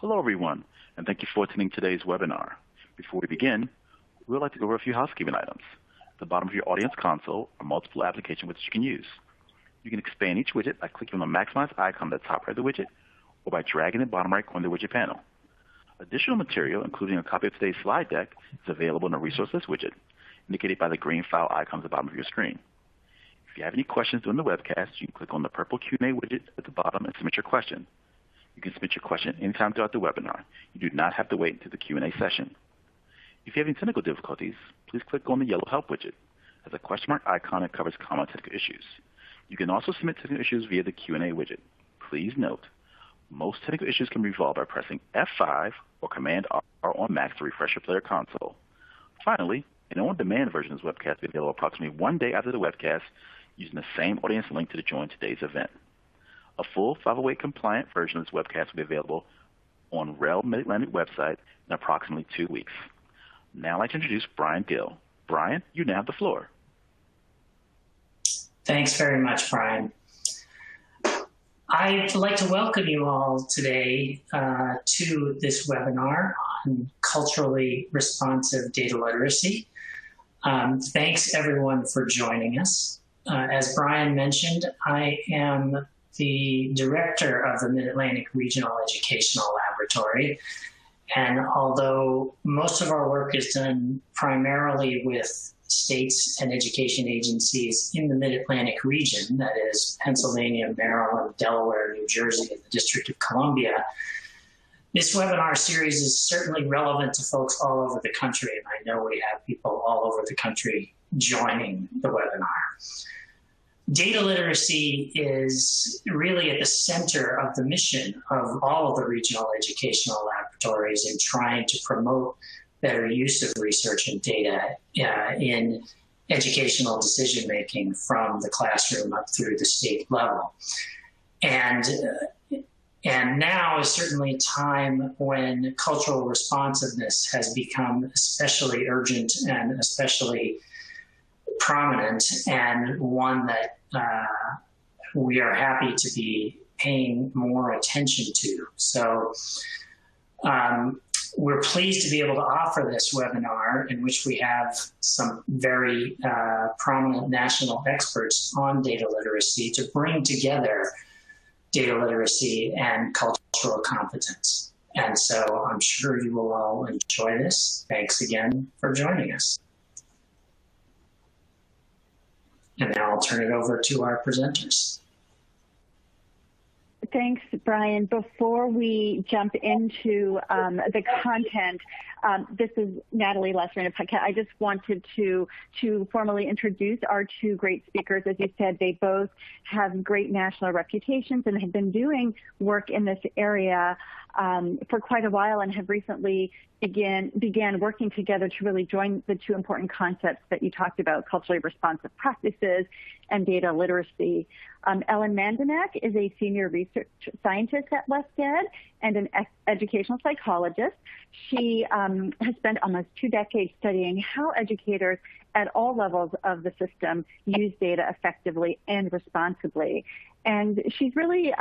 Hello, everyone, and thank you for attending today's webinar. Before we begin, we would like to go over a few housekeeping items. At the bottom of your audience console are multiple application widgets you can use. You can expand each widget by clicking on the maximize icon at the top right of the widget or by dragging the bottom right corner of the widget panel. Additional material, including a copy of today's slide deck, is available in the Resource List widget, indicated by the green file icon at the bottom of your screen. If you have any questions during the webcast, you can click on the purple Q&A widget at the bottom and submit your question. You can submit your question anytime throughout the webinar. You do not have to wait until the Q&A session. If you have any technical difficulties, please click on the yellow Help widget. As a question mark icon, it covers common technical issues. You can also submit technical issues via the Q&A widget. Please note, most technical issues can be resolved by pressing F5 or Command R on Mac to refresh your player console. Finally, an on-demand version of this webcast will be available approximately 1 day after the webcast using the same audience link to join today's event. A full 508 compliant version of this webcast will be available on REL Mid-Atlantic website in approximately 2 weeks. Now I'd like to introduce Brian Gill. Brian, you now have the floor. Thanks very much, Brian. I'd like to welcome you all today to this webinar on culturally responsive data literacy. Thanks everyone for joining us. As Brian mentioned, I am the director of the Mid-Atlantic Regional Educational Laboratory. And although most of our work is done primarily with states and education agencies in the Mid-Atlantic region, that is Pennsylvania, Maryland, Delaware, New Jersey, and the District of Columbia, this webinar series is certainly relevant to folks all over the country, and I know we have people all over the country joining the webinar. Data literacy is really at the center of the mission of all of the regional educational laboratories in trying to promote better use of research and data in educational decision-making from the classroom up through the state level. And now is certainly a time when cultural responsiveness has become especially urgent and especially prominent, and one that we are happy to be paying more attention to. So we're pleased to be able to offer this webinar in which we have some very prominent national experts on data literacy to bring together data literacy and cultural competence. And so I'm sure you will all enjoy this. Thanks again for joining us. And now I'll turn it over to our presenters. Thanks, Brian. Before we jump into the content, this is Natalie Lacireno-Paquet. I just wanted to formally introduce our two great speakers. As you said, they both have great national reputations and have been doing work in this area for quite a while, and have recently began working together to really join the two important concepts that you talked about, culturally responsive practices and data literacy. Ellen Mandinach is a senior research scientist at WestEd and an educational psychologist. She has spent almost 2 decades studying how educators at all levels of the system use data effectively and responsibly. And she's really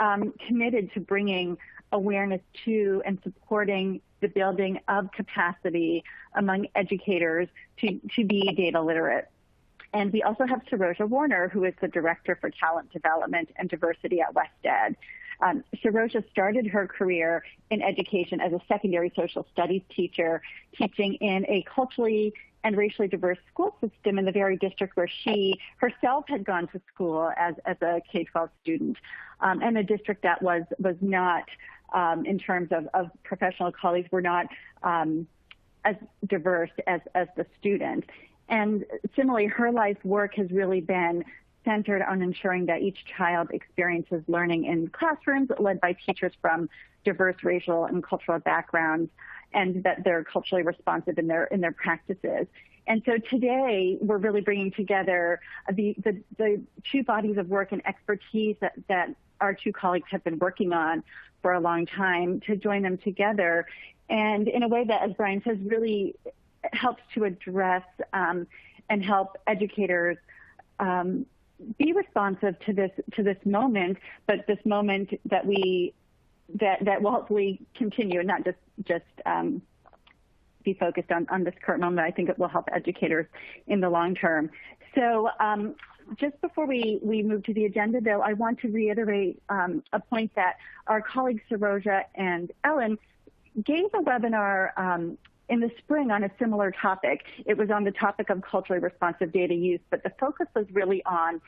committed to bringing awareness to and supporting the building of capacity among educators to be data literate. And we also have Saroja Warner, who is the Director for Talent Development and Diversity at WestEd. Saroja started her career in education as a secondary social studies teacher, teaching in a culturally and racially diverse school system in the very district where she herself had gone to school as a K-12 student, and a district that was not, in terms of professional colleagues, were not as diverse as the student. And similarly, her life work has really been centered on ensuring that each child experiences learning in classrooms led by teachers from diverse racial and cultural backgrounds, and that they're culturally responsive in their practices. And so today, we're really bringing together the two bodies of work and expertise that our two colleagues have been working on for a long time, to join them together, and in a way that, as Brian says, really helps to address and help educators be responsive to this moment, but this moment that we that will hopefully continue and not just be focused on this current moment. I think it will help educators in the long term. So just before we move to the agenda, though, I want to reiterate a point that our colleagues Saroja and Ellen gave a webinar in the spring on a similar topic. It was on the topic of culturally responsive data use, but the focus was really on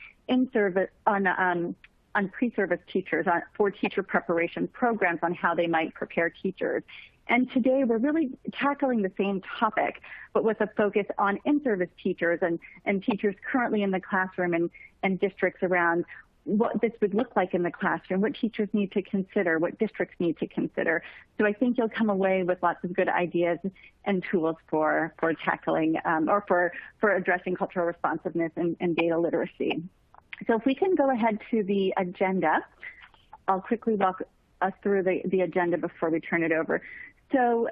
pre-service teachers, for teacher preparation programs, on how they might prepare teachers. And today we're really tackling the same topic, but with a focus on in-service teachers and teachers currently in the classroom and districts around what this would look like in the classroom, what teachers need to consider, what districts need to consider. So I think you'll come away with lots of good ideas and tools for tackling or for addressing cultural responsiveness and data literacy. So if we can go ahead to the agenda, I'll quickly walk us through the agenda before we turn it over. So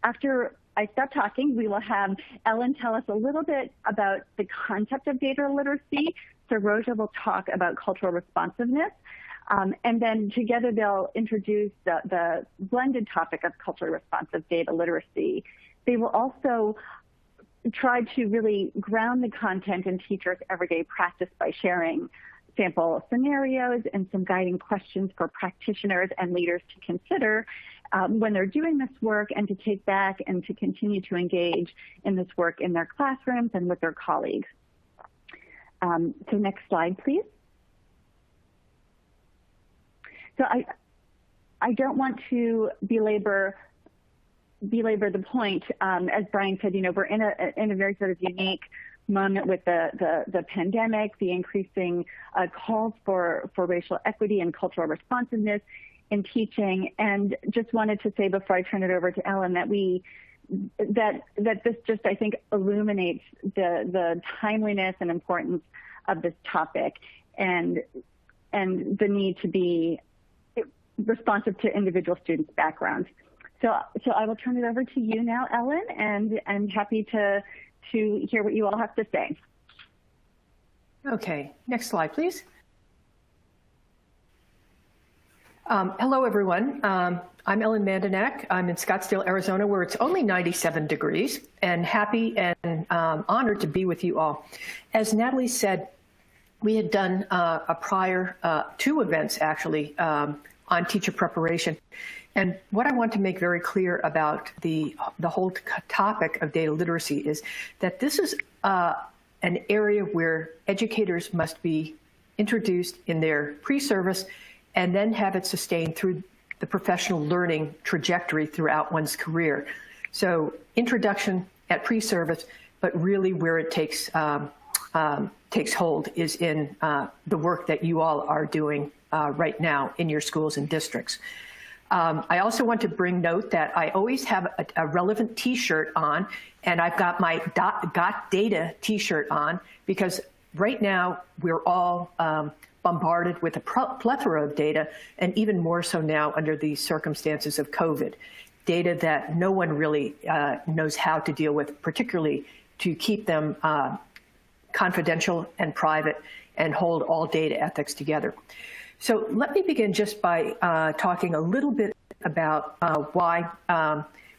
after I stop talking, we will have Ellen tell us a little bit about the concept of data literacy. Saroja will talk about cultural responsiveness. And then together they'll introduce the blended topic of culturally responsive data literacy. They will also try to really ground the content in teachers' everyday practice by sharing sample scenarios and some guiding questions for practitioners and leaders to consider when they're doing this work, and to take back and to continue to engage in this work in their classrooms and with their colleagues. So next slide, please. So I don't want to belabor the point. As Brian said, we're in a very sort of unique moment with the pandemic, the increasing calls for racial equity and cultural responsiveness in teaching, and just wanted to say before I turn it over to Ellen that that this just, I think, illuminates the timeliness and importance of this topic and the need to be responsive to individual students' backgrounds. So I will turn it over to you now, Ellen, and happy to hear what you all have to say. Okay, next slide, please. Hello, everyone. I'm Ellen Mandinach. I'm in Scottsdale, Arizona, where it's only 97 degrees, and happy and honored to be with you all. As Natalie said, we had done a prior 2 events, actually, on teacher preparation. And what I want to make very clear about the whole topic of data literacy is that this is an area where educators must be introduced in their pre-service and then have it sustained through the professional learning trajectory throughout one's career. So introduction at pre-service, but really where it takes hold is in the work that you all are doing right now in your schools and districts. I also want to bring note that I always have a relevant t-shirt on, and I've got my Got Data t-shirt on, because right now we're all bombarded with a plethora of data, and even more so now under the circumstances of COVID. Data that no one really knows how to deal with, particularly to keep them confidential and private and hold all data ethics together. So let me begin just by talking a little bit about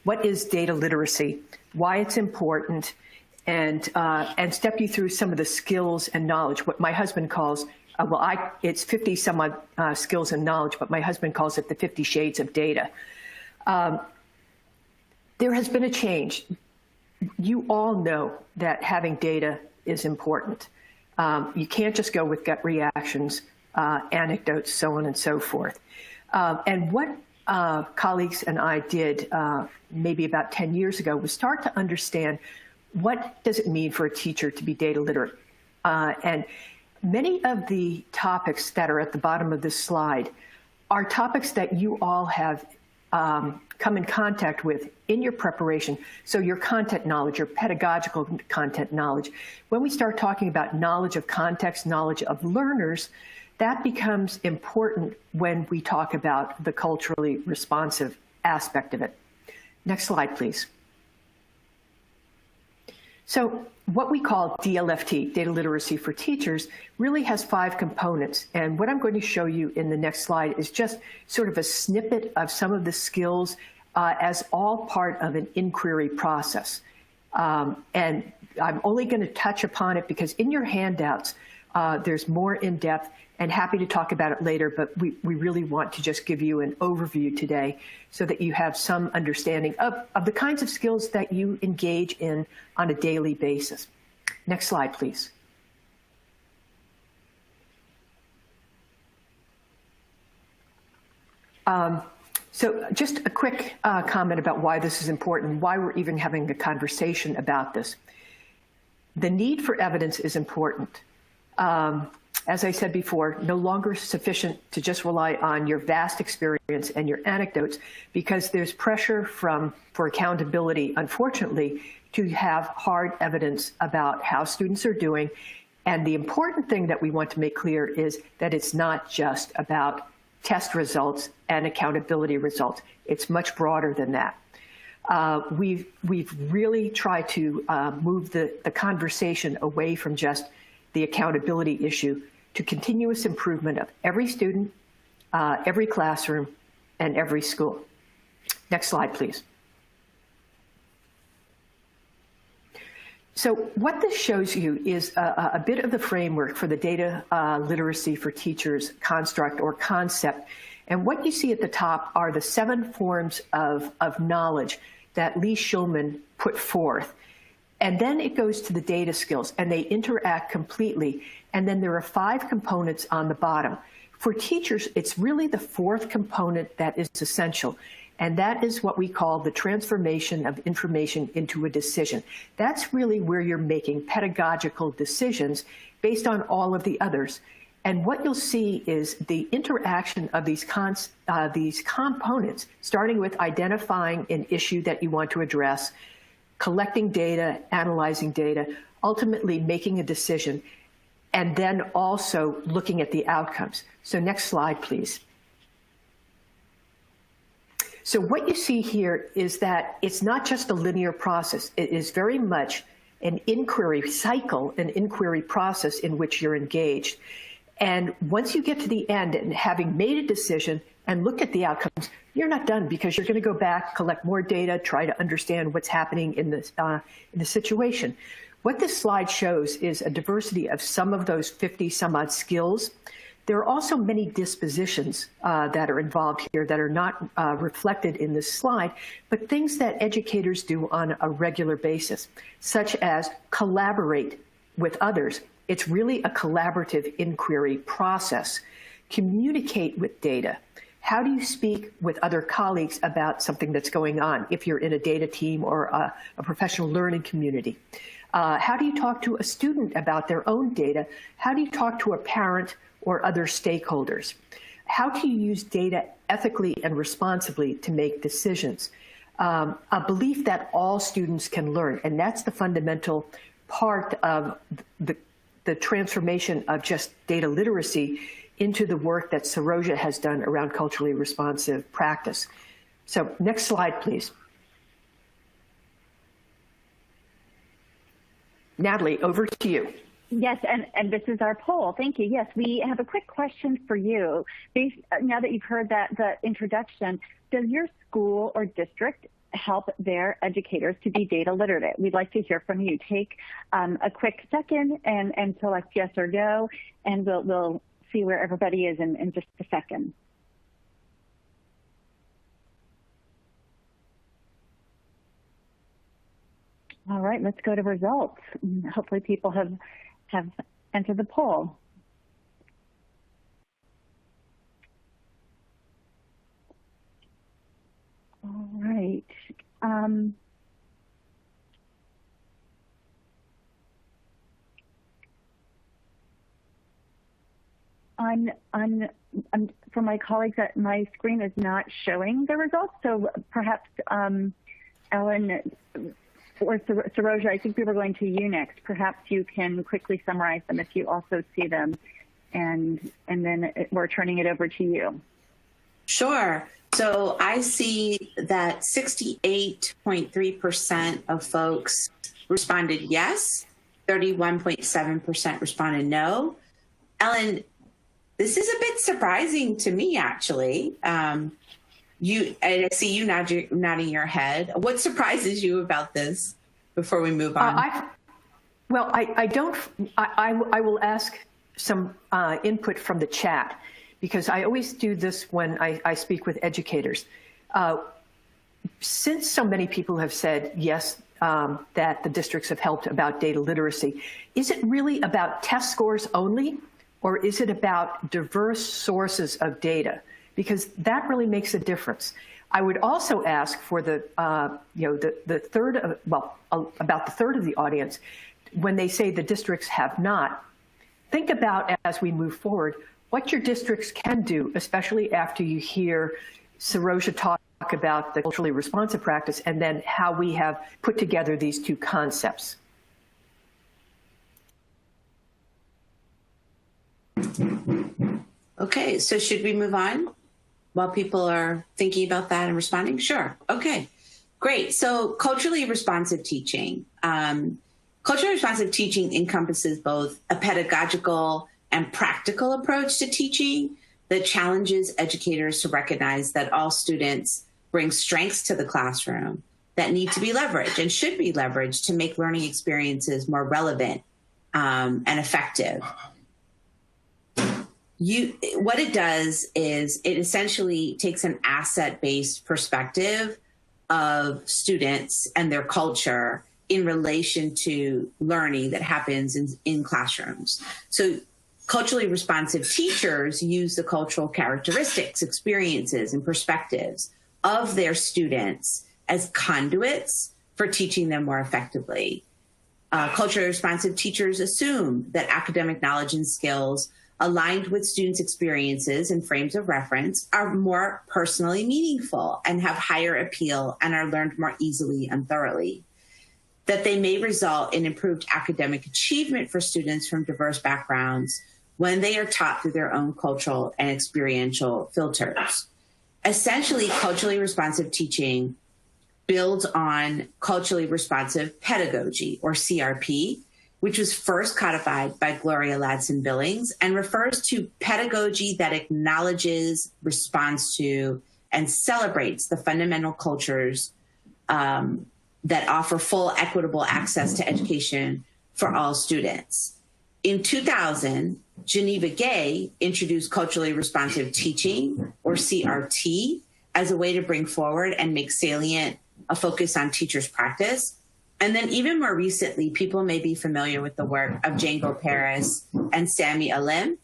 what is data literacy, why it's important, and step you through some of the skills and knowledge, what my husband calls, it's 50 some odd skills and knowledge, but my husband calls it the 50 shades of data. There has been a change. You all know that having data is important. You can't just go with gut reactions, anecdotes, so on and so forth. And what colleagues and I did maybe about 10 years ago was start to understand what does it mean for a teacher to be data literate. And many of the topics that are at the bottom of this slide are topics that you all have come in contact with in your preparation. So your content knowledge, your pedagogical content knowledge. When we start talking about knowledge of context, knowledge of learners, that becomes important when we talk about the culturally responsive aspect of it. Next slide, please. So what we call DLFT, Data Literacy for Teachers, really has 5 components. And what I'm going to show you in the next slide is just sort of a snippet of some of the skills as all part of an inquiry process. And I'm only going to touch upon it because in your handouts, there's more in depth, and happy to talk about it later, but we really want to just give you an overview today so that you have some understanding of the kinds of skills that you engage in on a daily basis. Next slide, please. So just a quick comment about why this is important, why we're even having a conversation about this. The need for evidence is important. As I said before, no longer sufficient to just rely on your vast experience and your anecdotes, because there's pressure for accountability, unfortunately, to have hard evidence about how students are doing. And the important thing that we want to make clear is that it's not just about test results and accountability results. It's much broader than that. We've really tried to move the conversation away from just the accountability issue to continuous improvement of every student, every classroom, and every school. Next slide, please. So what this shows you is a bit of the framework for the data literacy for teachers construct or concept. And what you see at the top are the 7 forms of knowledge that Lee Shulman put forth. And then it goes to the data skills, and they interact completely. And then there are 5 components on the bottom. For teachers, it's really the 4th component that is essential. And that is what we call the transformation of information into a decision. That's really where you're making pedagogical decisions based on all of the others. And what you'll see is the interaction of these components, starting with identifying an issue that you want to address, collecting data, analyzing data, ultimately making a decision, and then also looking at the outcomes. So next slide, please. So what you see here is that it's not just a linear process. It is very much an inquiry cycle, an inquiry process in which you're engaged. And once you get to the end and having made a decision and look at the outcomes, you're not done, because you're going to go back, collect more data, try to understand what's happening in the situation. What this slide shows is a diversity of some of those 50 some odd skills. There are also many dispositions that are involved here that are not reflected in this slide, but things that educators do on a regular basis, such as collaborate with others. It's really a collaborative inquiry process. Communicate with data. How do you speak with other colleagues about something that's going on if you're in a data team or a professional learning community? How do you talk to a student about their own data? How do you talk to a parent or other stakeholders? How do you use data ethically and responsibly to make decisions? A belief that all students can learn, and that's the fundamental part of the transformation of just data literacy into the work that Saroja has done around culturally responsive practice. So next slide, please. Natalie, over to you. Yes, and this is our poll. Thank you. Yes, we have a quick question for you. Now that you've heard the introduction, does your school or district help their educators to be data literate? We'd like to hear from you. Take a quick second and select yes or no, and we'll see where everybody is in just a second. All right, let's go to results. Hopefully people have entered the poll. All right. For my colleagues, my screen is not showing the results, so perhaps Ellen or Saroja, I think we were going to you next. Perhaps you can quickly summarize them if you also see them, and then we're turning it over to you. Sure. So I see that 68.3% of folks responded yes, 31.7% responded no. Ellen, this is a bit surprising to me, actually. I see you nodding your head. What surprises you about this before we move on? I will ask some input from the chat, because I always do this when I speak with educators. Since so many people have said yes, that the districts have helped about data literacy, is it really about test scores only, or is it about diverse sources of data? Because that really makes a difference. I would also ask for the third of, about the third of the audience, when they say the districts have not, think about, as we move forward, what your districts can do, especially after you hear Saroja talk about the culturally responsive practice, and then how we have put together these two concepts. Okay, so should we move on while people are thinking about that and responding? Sure. Okay, great. So culturally responsive teaching. Culturally responsive teaching encompasses both a pedagogical and practical approach to teaching that challenges educators to recognize that all students bring strengths to the classroom that need to be leveraged and should be leveraged to make learning experiences more relevant and effective. What it does is it essentially takes an asset-based perspective of students and their culture in relation to learning that happens in classrooms. So culturally responsive teachers use the cultural characteristics, experiences, and perspectives of their students as conduits for teaching them more effectively. Culturally responsive teachers assume that academic knowledge and skills aligned with students' experiences and frames of reference are more personally meaningful and have higher appeal and are learned more easily and thoroughly. That they may result in improved academic achievement for students from diverse backgrounds when they are taught through their own cultural and experiential filters. Essentially, culturally responsive teaching builds on culturally responsive pedagogy, or CRP, which was first codified by Gloria Ladson-Billings and refers to pedagogy that acknowledges, responds to, and celebrates the fundamental cultures that offer full equitable access to education for all students. In 2000, Geneva Gay introduced culturally responsive teaching, or CRT, as a way to bring forward and make salient a focus on teachers' practice. And then even more recently, people may be familiar with the work of Django Paris and Sami Alim,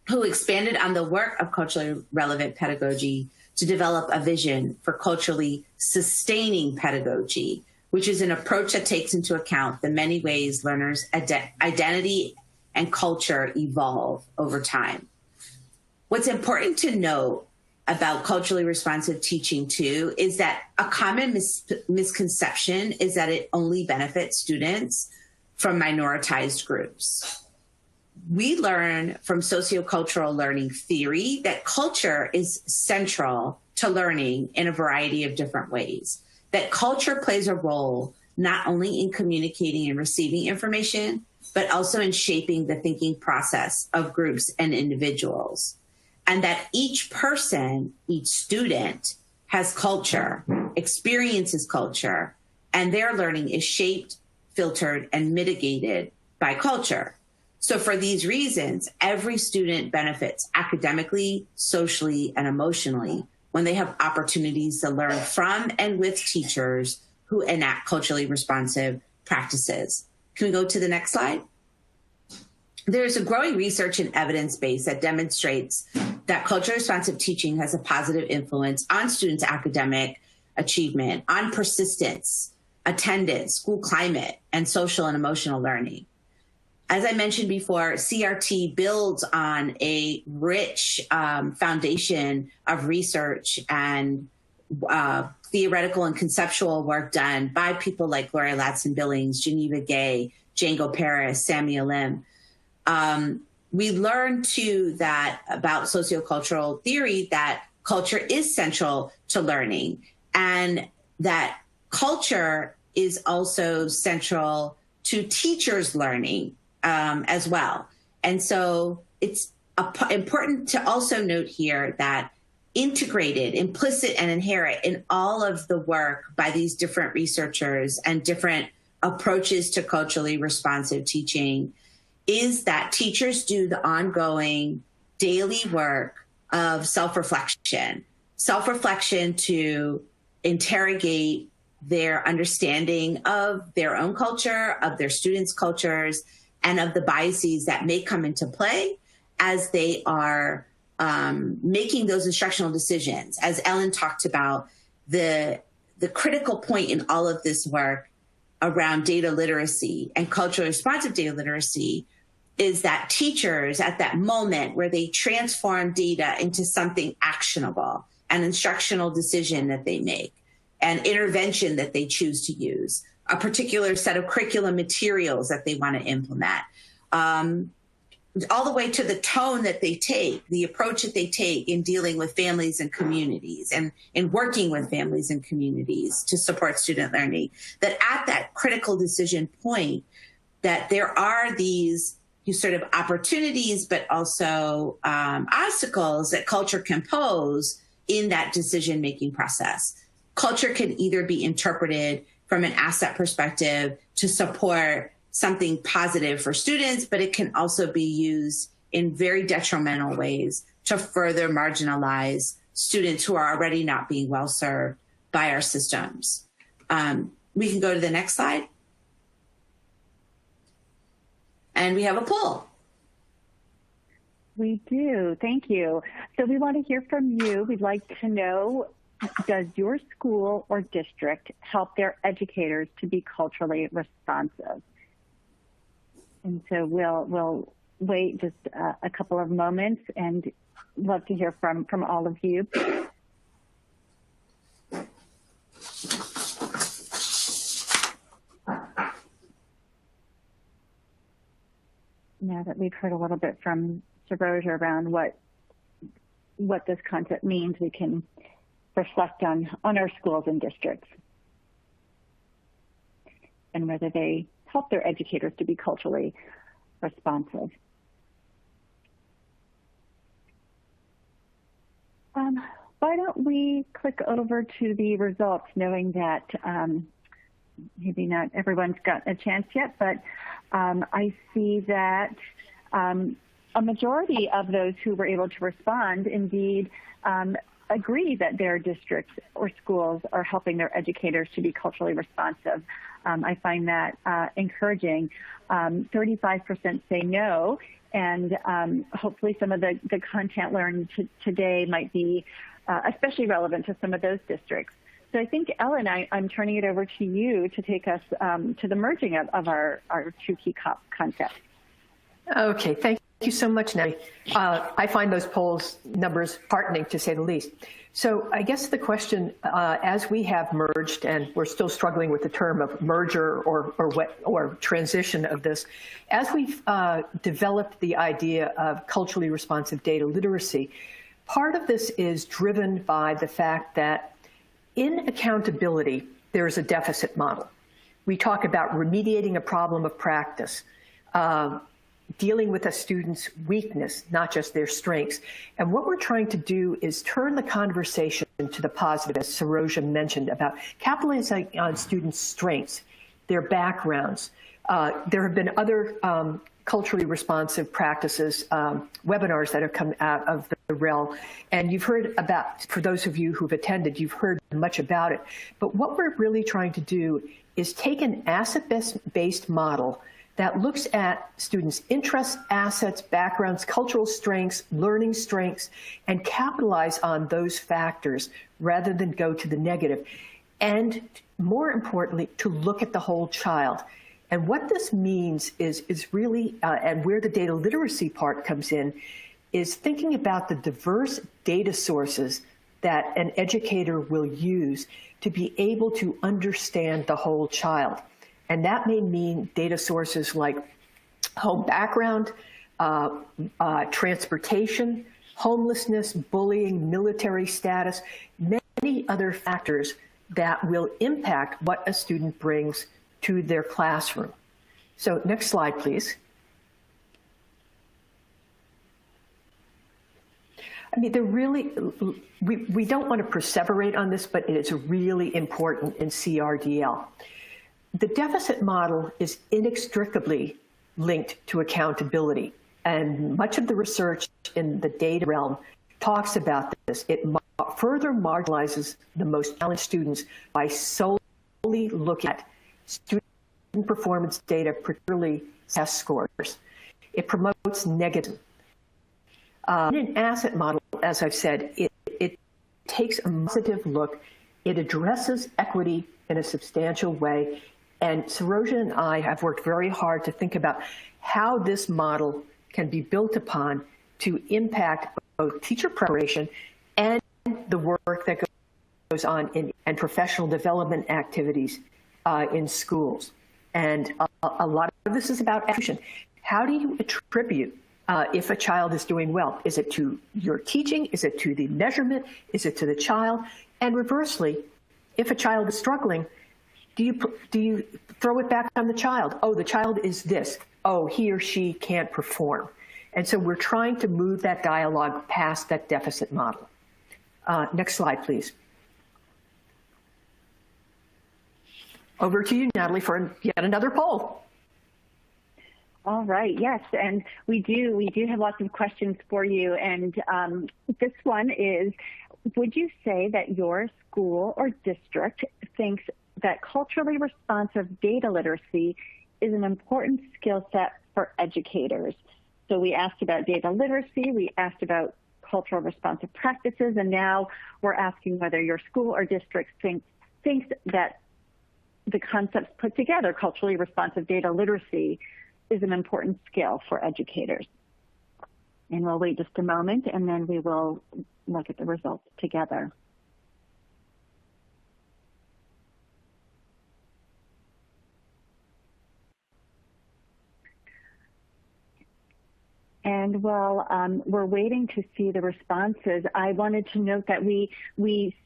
who expanded on the work of culturally relevant pedagogy to develop a vision for culturally sustaining pedagogy, which is an approach that takes into account the many ways learners' identity and culture evolve over time. What's important to note about culturally responsive teaching too is that a common misconception is that it only benefits students from minoritized groups. We learn from sociocultural learning theory that culture is central to learning in a variety of different ways, that culture plays a role not only in communicating and receiving information, but also in shaping the thinking process of groups and individuals. And that each person, each student has culture, experiences culture, and their learning is shaped, filtered, and mitigated by culture. So for these reasons, every student benefits academically, socially, and emotionally when they have opportunities to learn from and with teachers who enact culturally responsive practices. Can we go to the next slide? There's a growing research and evidence base that demonstrates that culturally responsive teaching has a positive influence on students' academic achievement, on persistence, attendance, school climate, and social and emotional learning. As I mentioned before, CRT builds on a rich foundation of research and theoretical and conceptual work done by people like Gloria Ladson-Billings, Geneva Gay, Django Paris, Sami Alim. We learned too that about sociocultural theory that culture is central to learning, and that culture is also central to teachers' learning as well. And so it's important to also note here that integrated, implicit, and inherent in all of the work by these different researchers and different approaches to culturally responsive teaching is that teachers do the ongoing daily work of self-reflection to interrogate their understanding of their own culture, of their students' cultures, and of the biases that may come into play as they are making those instructional decisions. As Ellen talked about, the critical point in all of this work around data literacy and culturally responsive data literacy is that teachers at that moment where they transform data into something actionable, an instructional decision that they make, an intervention that they choose to use, a particular set of curriculum materials that they want to implement, all the way to the tone that they take, the approach that they take in dealing with families and communities and in working with families and communities to support student learning, that at that critical decision point, that there are these sort of opportunities, but also obstacles that culture can pose in that decision-making process. Culture can either be interpreted from an asset perspective to support something positive for students, but it can also be used in very detrimental ways to further marginalize students who are already not being well served by our systems. We can go to the next slide. And we have a poll. We do. Thank you. So we want to hear from you. We'd like to know, does your school or district help their educators to be culturally responsive? And so we'll wait just a couple of moments and love to hear from all of you. Now that we've heard a little bit from Saroja around what this concept means, we can reflect on our schools and districts and whether they help their educators to be culturally responsive. Why don't we click over to the results, knowing that maybe not everyone's got a chance yet, but I see that a majority of those who were able to respond indeed agree that their districts or schools are helping their educators to be culturally responsive. I find that encouraging. 35% say no, and hopefully some of the content learned today might be especially relevant to some of those districts. So I think, Ellen, I'm turning it over to you to take us to the merging of our two key concepts. Okay, thank you so much, Natalie. I find those polls numbers heartening, to say the least. So I guess the question, as we have merged, and we're still struggling with the term of merger or transition of this, as we've developed the idea of culturally responsive data literacy, part of this is driven by the fact that in accountability, there's a deficit model. We talk about remediating a problem of practice, dealing with a student's weakness, not just their strengths. And what we're trying to do is turn the conversation to the positive, as Saroja mentioned, about capitalizing on students' strengths, their backgrounds. There have been other culturally responsive practices, webinars that have come out of the REL. And you've heard about, for those of you who've attended, you've heard much about it. But what we're really trying to do is take an asset-based model that looks at students' interests, assets, backgrounds, cultural strengths, learning strengths, and capitalize on those factors rather than go to the negative. And more importantly, to look at the whole child. And what this means is really, and where the data literacy part comes in, is thinking about the diverse data sources that an educator will use to be able to understand the whole child. And that may mean data sources like home background, transportation, homelessness, bullying, military status, many other factors that will impact what a student brings to their classroom. So next slide, please. I mean, we don't want to perseverate on this, but it is really important in CRDL. The deficit model is inextricably linked to accountability, and much of the research in the data realm talks about this. It further marginalizes the most talented students by solely looking at student performance data, particularly test scores. It promotes negative. In an asset model, as I've said, it takes a positive look. It addresses equity in a substantial way. And Saroja and I have worked very hard to think about how this model can be built upon to impact both teacher preparation and the work that goes on in professional development activities in schools. And a lot of this is about attribution. How do you attribute if a child is doing well? Is it to your teaching? Is it to the measurement? Is it to the child? And reversely, if a child is struggling, do you throw it back on the child? Oh, the child is this. Oh, he or she can't perform. And so we're trying to move that dialogue past that deficit model. Next slide, please. Over to you, Natalie, for yet another poll. All right, yes, and we do have lots of questions for you. And this one is, would you say that your school or district thinks that culturally responsive data literacy is an important skill set for educators? So we asked about data literacy, we asked about cultural responsive practices, and now we're asking whether your school or district thinks that the concepts put together, culturally responsive data literacy, is an important skill for educators. And we'll wait just a moment, and then we will look at the results together. And while we're waiting to see the responses, I wanted to note that we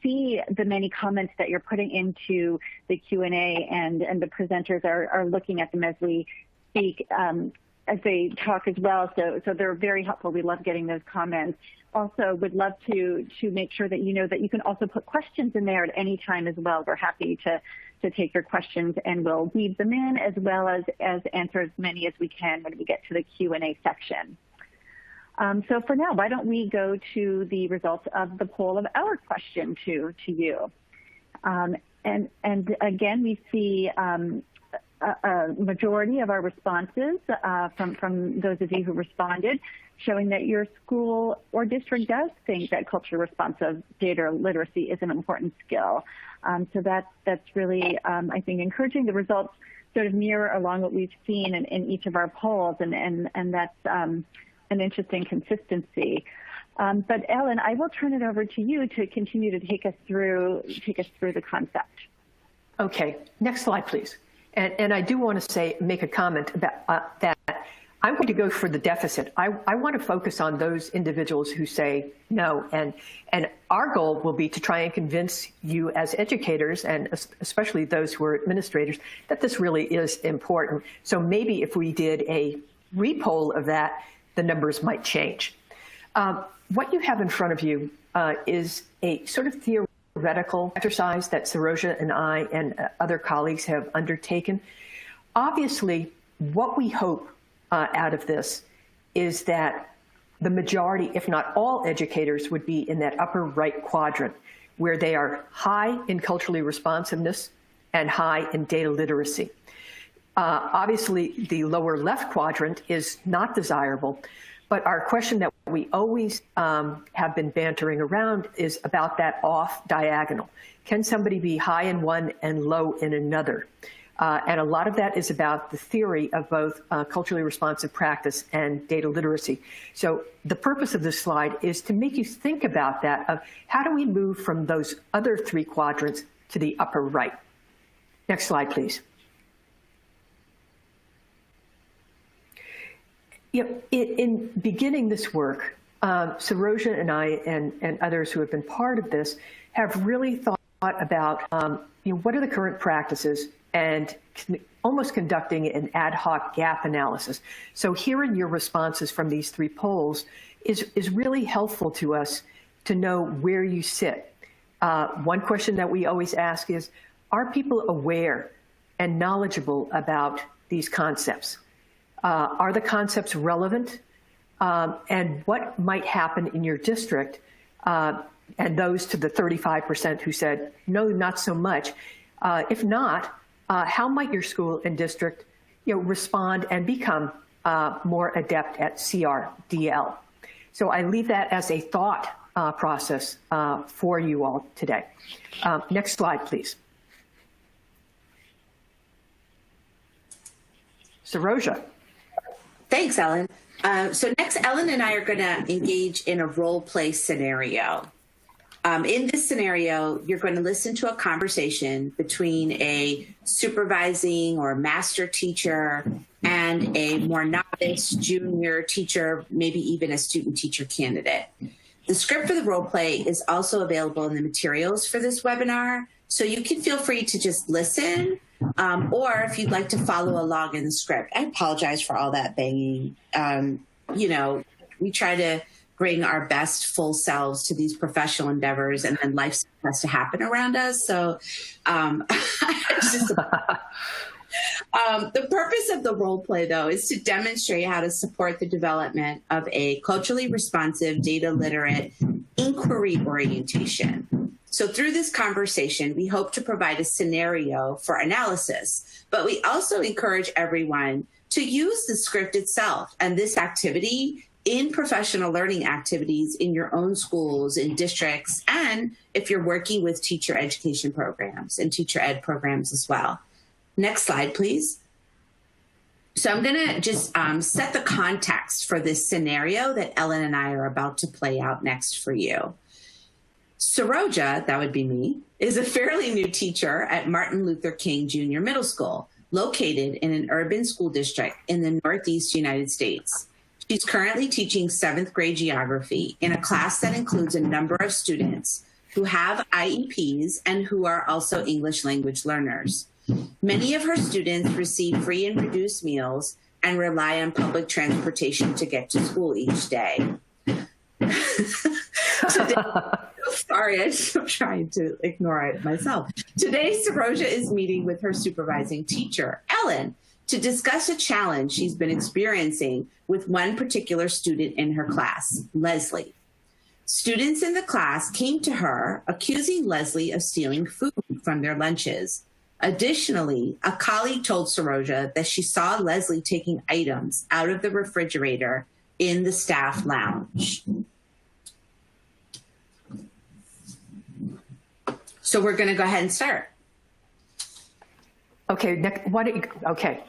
see the many comments that you're putting into the Q&A, and the presenters are looking at them as we speak, as they talk as well. So they're very helpful. We love getting those comments. Also, would love to make sure that you know that you can also put questions in there at any time as well. We're happy to take your questions, and we'll weave them in as well as answer as many as we can when we get to the Q&A section. So for now, why don't we go to the results of the poll of our question to you. And again, we see a majority of our responses from those of you who responded, showing that your school or district does think that culturally responsive data literacy is an important skill. So that's really, I think, encouraging. The results sort of mirror along what we've seen in each of our polls, and that's an interesting consistency. But Ellen, I will turn it over to you to continue to take us through the concept. Okay, next slide, please. And I do want to make a comment about that. I'm going to go for the deficit. I want to focus on those individuals who say no, and our goal will be to try and convince you as educators, and especially those who are administrators, that this really is important. So maybe if we did a repoll of that, the numbers might change. What you have in front of you is a sort of theoretical exercise that Saroja and I and other colleagues have undertaken. Obviously, what we hope out of this is that the majority, if not all educators, would be in that upper right quadrant, where they are high in culturally responsiveness and high in data literacy. Obviously, the lower left quadrant is not desirable, but our question that we always have been bantering around is about that off diagonal. Can somebody be high in one and low in another? And a lot of that is about the theory of both culturally responsive practice and data literacy. So the purpose of this slide is to make you think about that, of how do we move from those other three quadrants to the upper right. Next slide, please. In beginning this work, Saroja and I and others who have been part of this have really thought about what are the current practices and almost conducting an ad hoc gap analysis. So hearing your responses from these 3 polls is really helpful to us to know where you sit. One question that we always ask is, are people aware and knowledgeable about these concepts? Are the concepts relevant? And what might happen in your district? And those to the 35% who said, no, not so much. If not, how might your school and district respond and become more adept at CRDL? So I leave that as a thought process for you all today. Next slide, please. Saroja. Thanks, Ellen. So next, Ellen and I are going to engage in a role play scenario. In this scenario, you're going to listen to a conversation between a supervising or master teacher and a more novice junior teacher, maybe even a student teacher candidate. The script for the role play is also available in the materials for this webinar, so you can feel free to just listen, or if you'd like to follow along in the script. I apologize for all that banging. We try to bring our best full selves to these professional endeavors, and then life has to happen around us. So the purpose of the role play, though, is to demonstrate how to support the development of a culturally responsive, data literate inquiry orientation. So through this conversation, we hope to provide a scenario for analysis, but we also encourage everyone to use the script itself and this activity in professional learning activities in your own schools, in districts, and if you're working with teacher education programs and teacher ed programs as well. Next slide, please. So I'm going to just set the context for this scenario that Ellen and I are about to play out next for you. Saroja, that would be me, is a fairly new teacher at Martin Luther King Jr. Middle School, located in an urban school district in the Northeast United States. She's currently teaching 7th grade geography in a class that includes a number of students who have IEPs and who are also English language learners. Many of her students receive free and reduced meals and rely on public transportation to get to school each day. Sorry, I'm trying to ignore it myself. Today, Saroja is meeting with her supervising teacher, Ellen, to discuss a challenge she's been experiencing with one particular student in her class, Leslie. Students in the class came to her accusing Leslie of stealing food from their lunches. Additionally, a colleague told Saroja that she saw Leslie taking items out of the refrigerator in the staff lounge. So we're going to go ahead and start. Okay. Okay.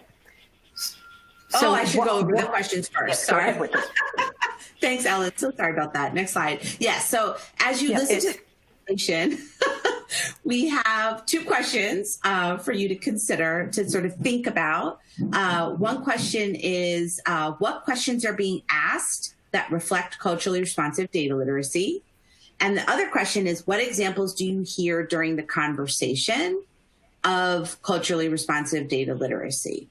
So I should go over the questions first. Sorry. With this. Thanks, Ellen. So sorry about that. Next slide. Yes. So as you listen to the presentation, we have 2 questions for you to consider, to sort of think about. One question is, what questions are being asked that reflect culturally responsive data literacy? And the other question is, what examples do you hear during the conversation of culturally responsive data literacy?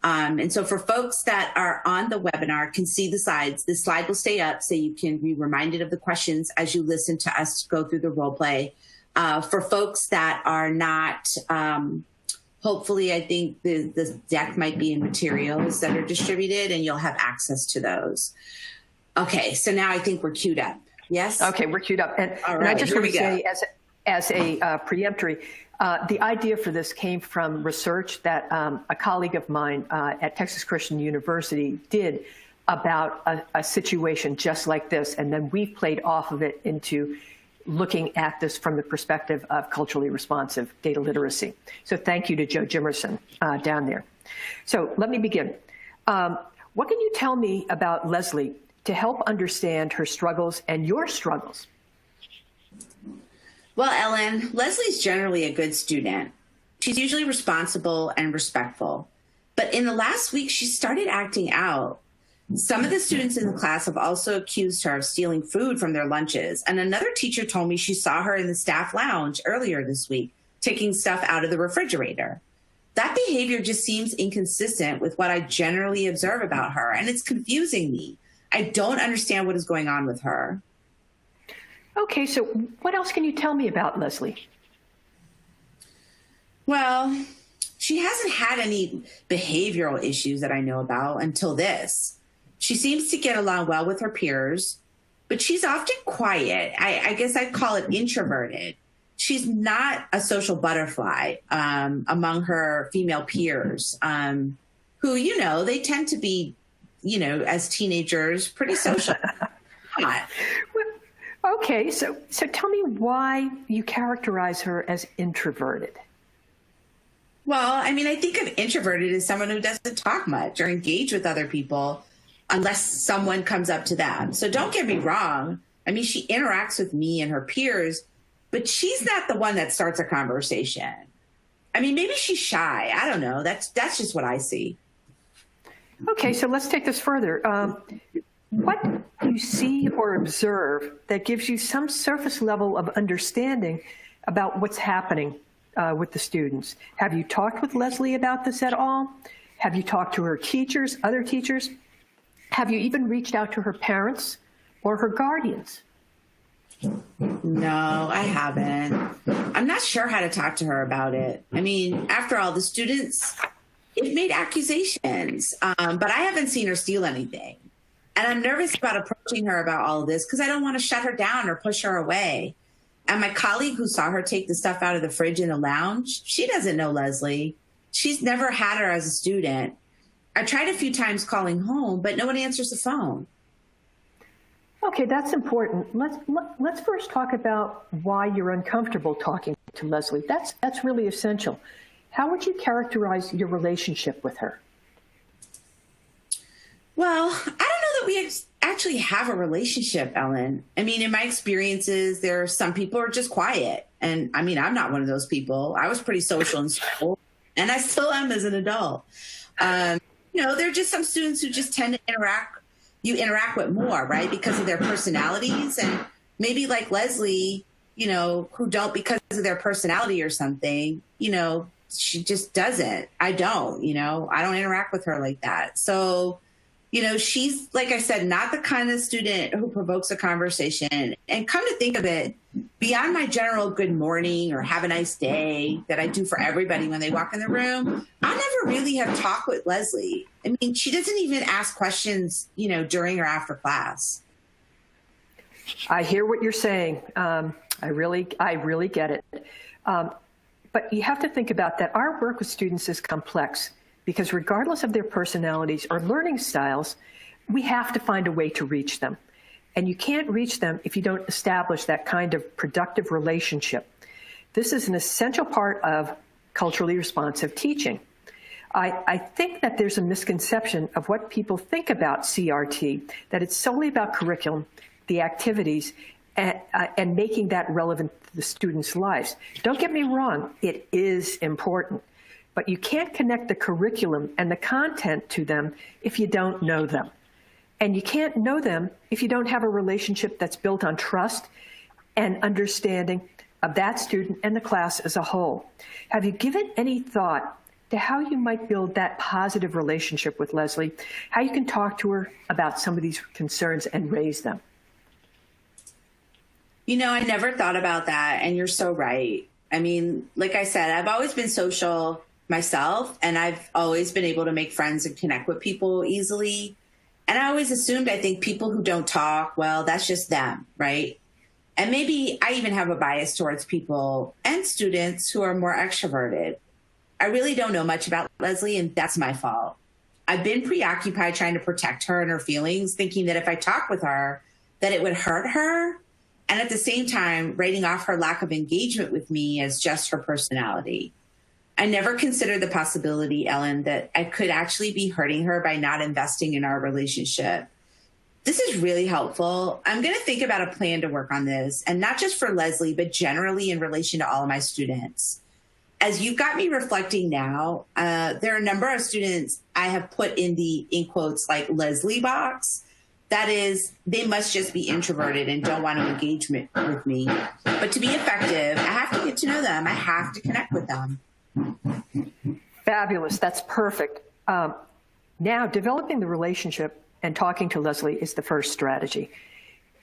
And so for folks that are on the webinar can see the slides, this slide will stay up so you can be reminded of the questions as you listen to us go through the role play. For folks that are not, hopefully I think the deck might be in materials that are distributed and you'll have access to those. Okay, so now I think we're queued up. Yes? Okay, we're queued up. And, all right, and I just want to say as a preemptory, the idea for this came from research that a colleague of mine at Texas Christian University did about a situation just like this. And then we played off of it into looking at this from the perspective of culturally responsive data literacy. So thank you to Joe Jimerson down there. So let me begin. What can you tell me about Leslie to help understand her struggles and your struggles? Well, Ellen, Leslie's generally a good student. She's usually responsible and respectful. But in the last week, she started acting out. Some of the students in the class have also accused her of stealing food from their lunches. And another teacher told me she saw her in the staff lounge earlier this week, taking stuff out of the refrigerator. That behavior just seems inconsistent with what I generally observe about her, and it's confusing me. I don't understand what is going on with her. Okay, so what else can you tell me about Leslie? Well, she hasn't had any behavioral issues that I know about until this. She seems to get along well with her peers, but she's often quiet. I guess I'd call it introverted. She's not a social butterfly among her female peers who, you know, they tend to be, you know, as teenagers, pretty social. Okay, so tell me why you characterize her as introverted. Well, I mean, I think of introverted as someone who doesn't talk much or engage with other people unless someone comes up to them. So don't get me wrong. I mean, she interacts with me and her peers, but she's not the one that starts a conversation. I mean, maybe she's shy. I don't know. That's just what I see. Okay, so let's take this further. What do you see or observe that gives you some surface level of understanding about what's happening with the students? Have you talked with Leslie about this at all? Have you talked to her teachers, other teachers? Have you even reached out to her parents or her guardians? No, I haven't. I'm not sure how to talk to her about it. I mean, after all, the students have made accusations, but I haven't seen her steal anything. And I'm nervous about approaching her about all of this because I don't want to shut her down or push her away. And my colleague who saw her take the stuff out of the fridge in the lounge, she doesn't know Leslie. She's never had her as a student. I tried a few times calling home, but no one answers the phone. Okay, that's important. Let's first talk about why you're uncomfortable talking to Leslie. That's really essential. How would you characterize your relationship with her? Well, I don't know that we actually have a relationship, Ellen. I mean, in my experiences, there are some people who are just quiet. And I mean, I'm not one of those people. I was pretty social in school, and I still am as an adult. You know, there are just some students who just tend to interact with more, right? Because of their personalities, and maybe like Leslie, you know, who don't because of their personality or something, you know, she just doesn't. I don't, you know, I don't interact with her like that. So, you know, she's, like I said, not the kind of student who provokes a conversation. And come to think of it, beyond my general good morning or have a nice day that I do for everybody when they walk in the room, I never really have talked with Leslie. I mean, she doesn't even ask questions, you know, during or after class. I hear what you're saying. I really get it. But you have to think about that. Our work with students is complex because regardless of their personalities or learning styles, we have to find a way to reach them. And you can't reach them if you don't establish that kind of productive relationship. This is an essential part of culturally responsive teaching. I think that there's a misconception of what people think about CRT, that it's solely about curriculum, the activities, and making that relevant to the students' lives. Don't get me wrong, it is important. But you can't connect the curriculum and the content to them if you don't know them. And you can't know them if you don't have a relationship that's built on trust and understanding of that student and the class as a whole. Have you given any thought to how you might build that positive relationship with Leslie, how you can talk to her about some of these concerns and raise them? You know, I never thought about that, and you're so right. I mean, like I said, I've always been social myself, and I've always been able to make friends and connect with people easily. And I always assumed, I think, people who don't talk, well, that's just them, right? And maybe I even have a bias towards people and students who are more extroverted. I really don't know much about Leslie, and that's my fault. I've been preoccupied trying to protect her and her feelings, thinking that if I talk with her, that it would hurt her. And at the same time, writing off her lack of engagement with me as just her personality. I never considered the possibility, Ellen, that I could actually be hurting her by not investing in our relationship. This is really helpful. I'm going to think about a plan to work on this, and not just for Leslie, but generally in relation to all of my students. as you've got me reflecting now, there are a number of students I have put in the, in quotes, like Leslie box. That is, they must just be introverted and don't want to engage with me. But to be effective, I have to get to know them. I have to connect with them. Fabulous. That's perfect. Now, developing the relationship and talking to Leslie is the first strategy.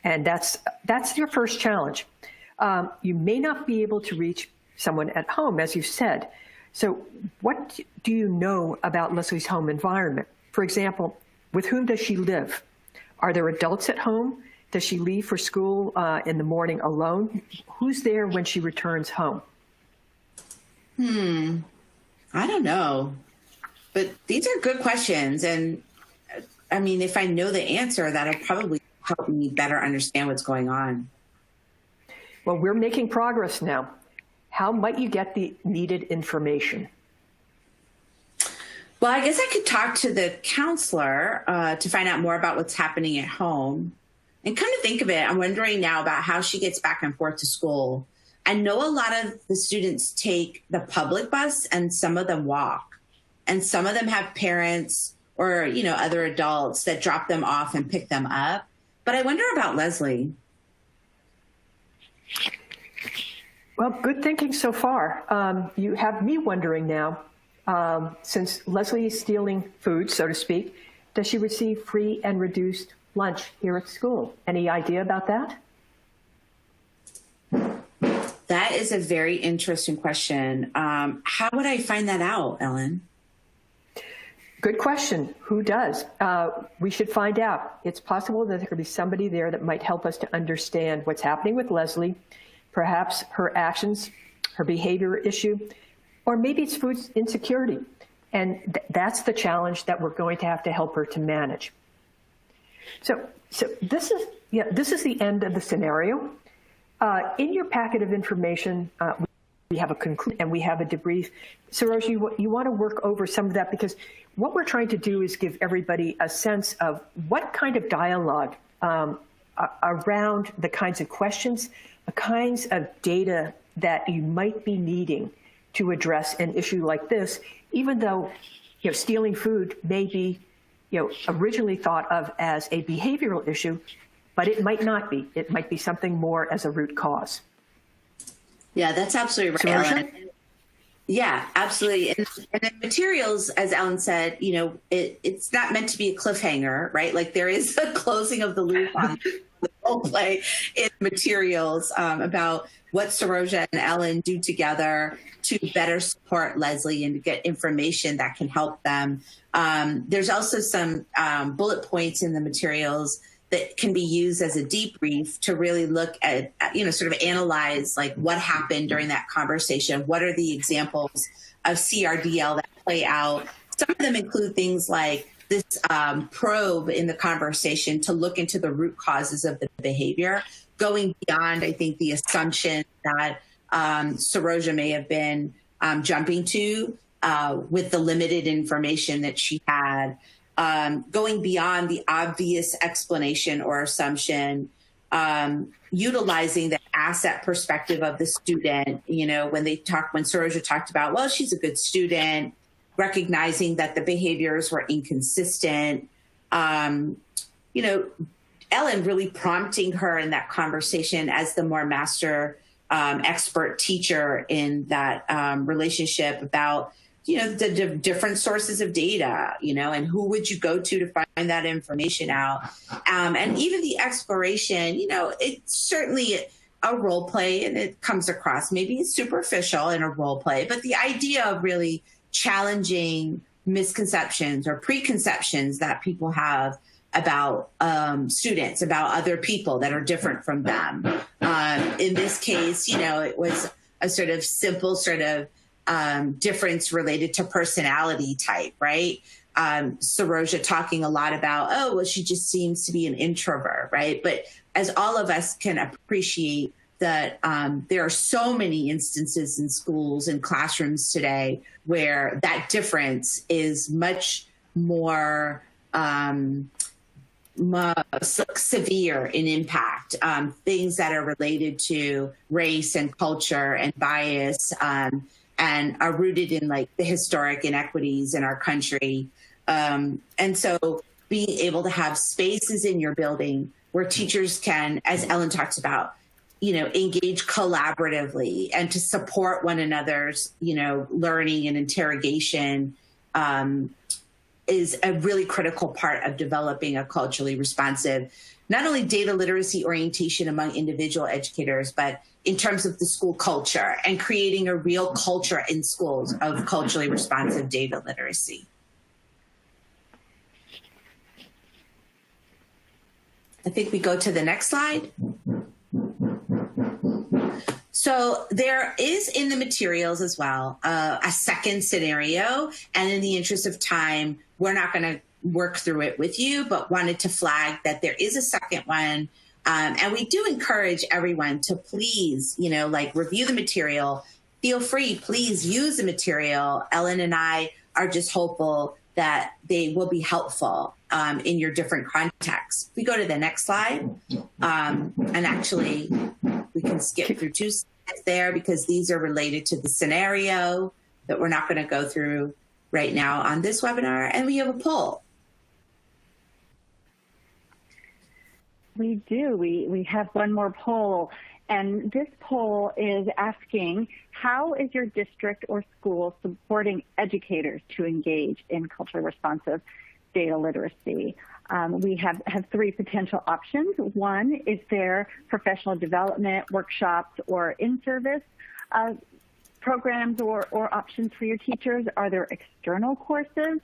And that's your first challenge. You may not be able to reach someone at home, as you said. So what do you know about Leslie's home environment? For example, with whom does she live? Are there adults at home? Does she leave for school in the morning alone? Who's there when she returns home? I don't know. But these are good questions. And I mean, if I know the answer, that'll probably help me better understand what's going on. Well, we're making progress now. How might you get the needed information? Well, I guess I could talk to the counselor to find out more about what's happening at home. And come to think of it, I'm wondering now about how she gets back and forth to school. I know a lot of the students take the public bus and some of them walk. And some of them have parents or, you know, other adults that drop them off and pick them up. But I wonder about Leslie. Well, good thinking so far. You have me wondering now, since Leslie is stealing food, so to speak, does she receive free and reduced lunch here at school? Any idea about that? That is a very interesting question. How would I find that out, Ellen? Good question. Who does? We should find out. It's possible that there could be somebody there that might help us to understand what's happening with Leslie, perhaps her actions, her behavior issue, or maybe it's food insecurity. And that's the challenge that we're going to have to help her to manage. So this is the end of the scenario. In your packet of information, we have a conclusion and we have a debrief. Saroja, you want to work over some of that, because what we're trying to do is give everybody a sense of what kind of dialogue around the kinds of questions, the kinds of data that you might be needing to address an issue like this, even though, you know, stealing food may be, you know, originally thought of as a behavioral issue, but it might not be. It might be something more as a root cause. Yeah, that's absolutely right, Ellen. Yeah, absolutely. And the materials, as Ellen said, you know, it's not meant to be a cliffhanger, right? Like there is a closing of the loop on the role play in materials about what Saroja and Ellen do together to better support Leslie and to get information that can help them. There's also some bullet points in the materials that can be used as a debrief to really look at, you know, sort of analyze like what happened during that conversation. What are the examples of CRDL that play out? Some of them include things like this probe in the conversation to look into the root causes of the behavior, going beyond, I think, the assumption that Saroja may have been jumping to with the limited information that she had. Going beyond the obvious explanation or assumption, utilizing the asset perspective of the student. You know, when Saroja talked about, well, she's a good student, recognizing that the behaviors were inconsistent. You know, Ellen really prompting her in that conversation as the more master expert teacher in that relationship about, you know, the different sources of data, you know, and who would you go to find that information out? And even the exploration, you know, it's certainly a role play and it comes across maybe superficial in a role play, but the idea of really challenging misconceptions or preconceptions that people have about students, about other people that are different from them. In this case, you know, it was a sort of simple sort of difference related to personality type, right? Saroja talking a lot about, oh, well, she just seems to be an introvert, right? But as all of us can appreciate that there are so many instances in schools and classrooms today where that difference is much more severe in impact. Things that are related to race and culture and bias, and are rooted in like the historic inequities in our country. And so being able to have spaces in your building where teachers can, as Ellen talks about, engage collaboratively and to support one another's, learning and interrogation is a really critical part of developing a culturally responsive, not only data literacy orientation among individual educators, but in terms of the school culture and creating a real culture in schools of culturally responsive data literacy. I think we go to the next slide. So there is in the materials as well a second scenario, and in the interest of time, we're not going to work through it with you, but wanted to flag that there is a second one. And we do encourage everyone to please, review the material. Feel free, please use the material. Ellen and I are just hopeful that they will be helpful in your different contexts. We go to the next slide. And actually, we can skip through 2 slides there because these are related to the scenario that we're not going to go through right now on this webinar. And we have a poll. We do. We have one more poll. And this poll is asking, how is your district or school supporting educators to engage in culturally responsive data literacy? We have 3 potential options. One, is there professional development, workshops, or in-service programs or options for your teachers? Are there external courses?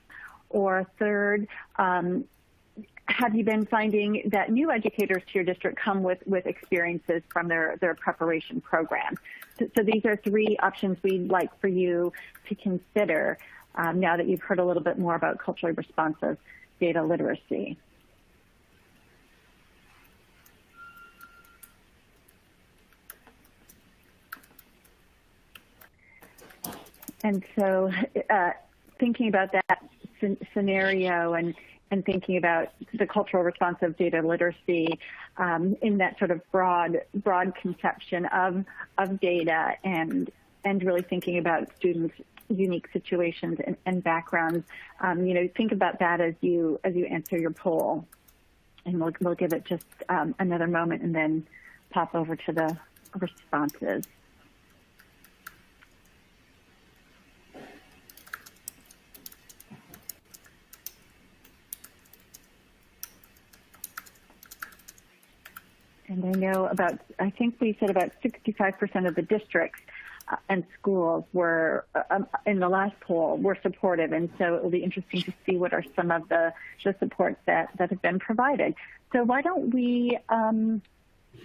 Or third, have you been finding that new educators to your district come with experiences from their preparation program? So these are 3 options we'd like for you to consider now that you've heard a little bit more about culturally responsive data literacy. And so thinking about that scenario and thinking about the cultural responsive data literacy in that sort of broad conception of data and really thinking about students' unique situations and backgrounds. Think about that as you answer your poll, and we'll give it just another moment and then pop over to the responses. And I know I think we said about 65% of the districts and schools were, in the last poll, were supportive. And so it will be interesting to see what are some of the supports that have been provided. So why don't we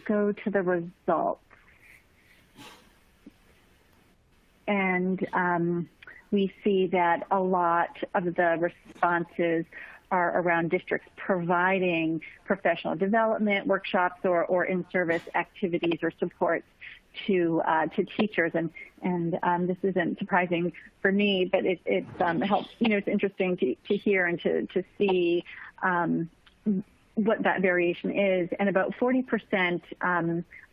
go to the results? And we see that a lot of the responses are around districts providing professional development workshops or in-service activities or supports to teachers, and this isn't surprising for me, but it helps. It's interesting to hear and to see what that variation is. And about 40%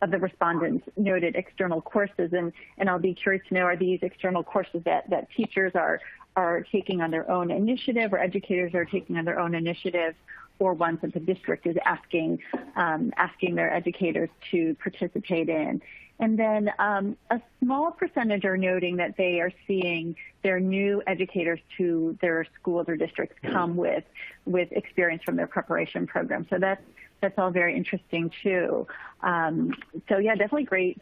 of the respondents noted external courses, and I'll be curious to know, are these external courses that teachers are taking on their own initiative, or educators are taking on their own initiative, or ones that the district is asking their educators to participate in. And then a small percentage are noting that they are seeing their new educators to their schools or districts come with experience from their preparation program. So that's all very interesting too. So yeah, definitely great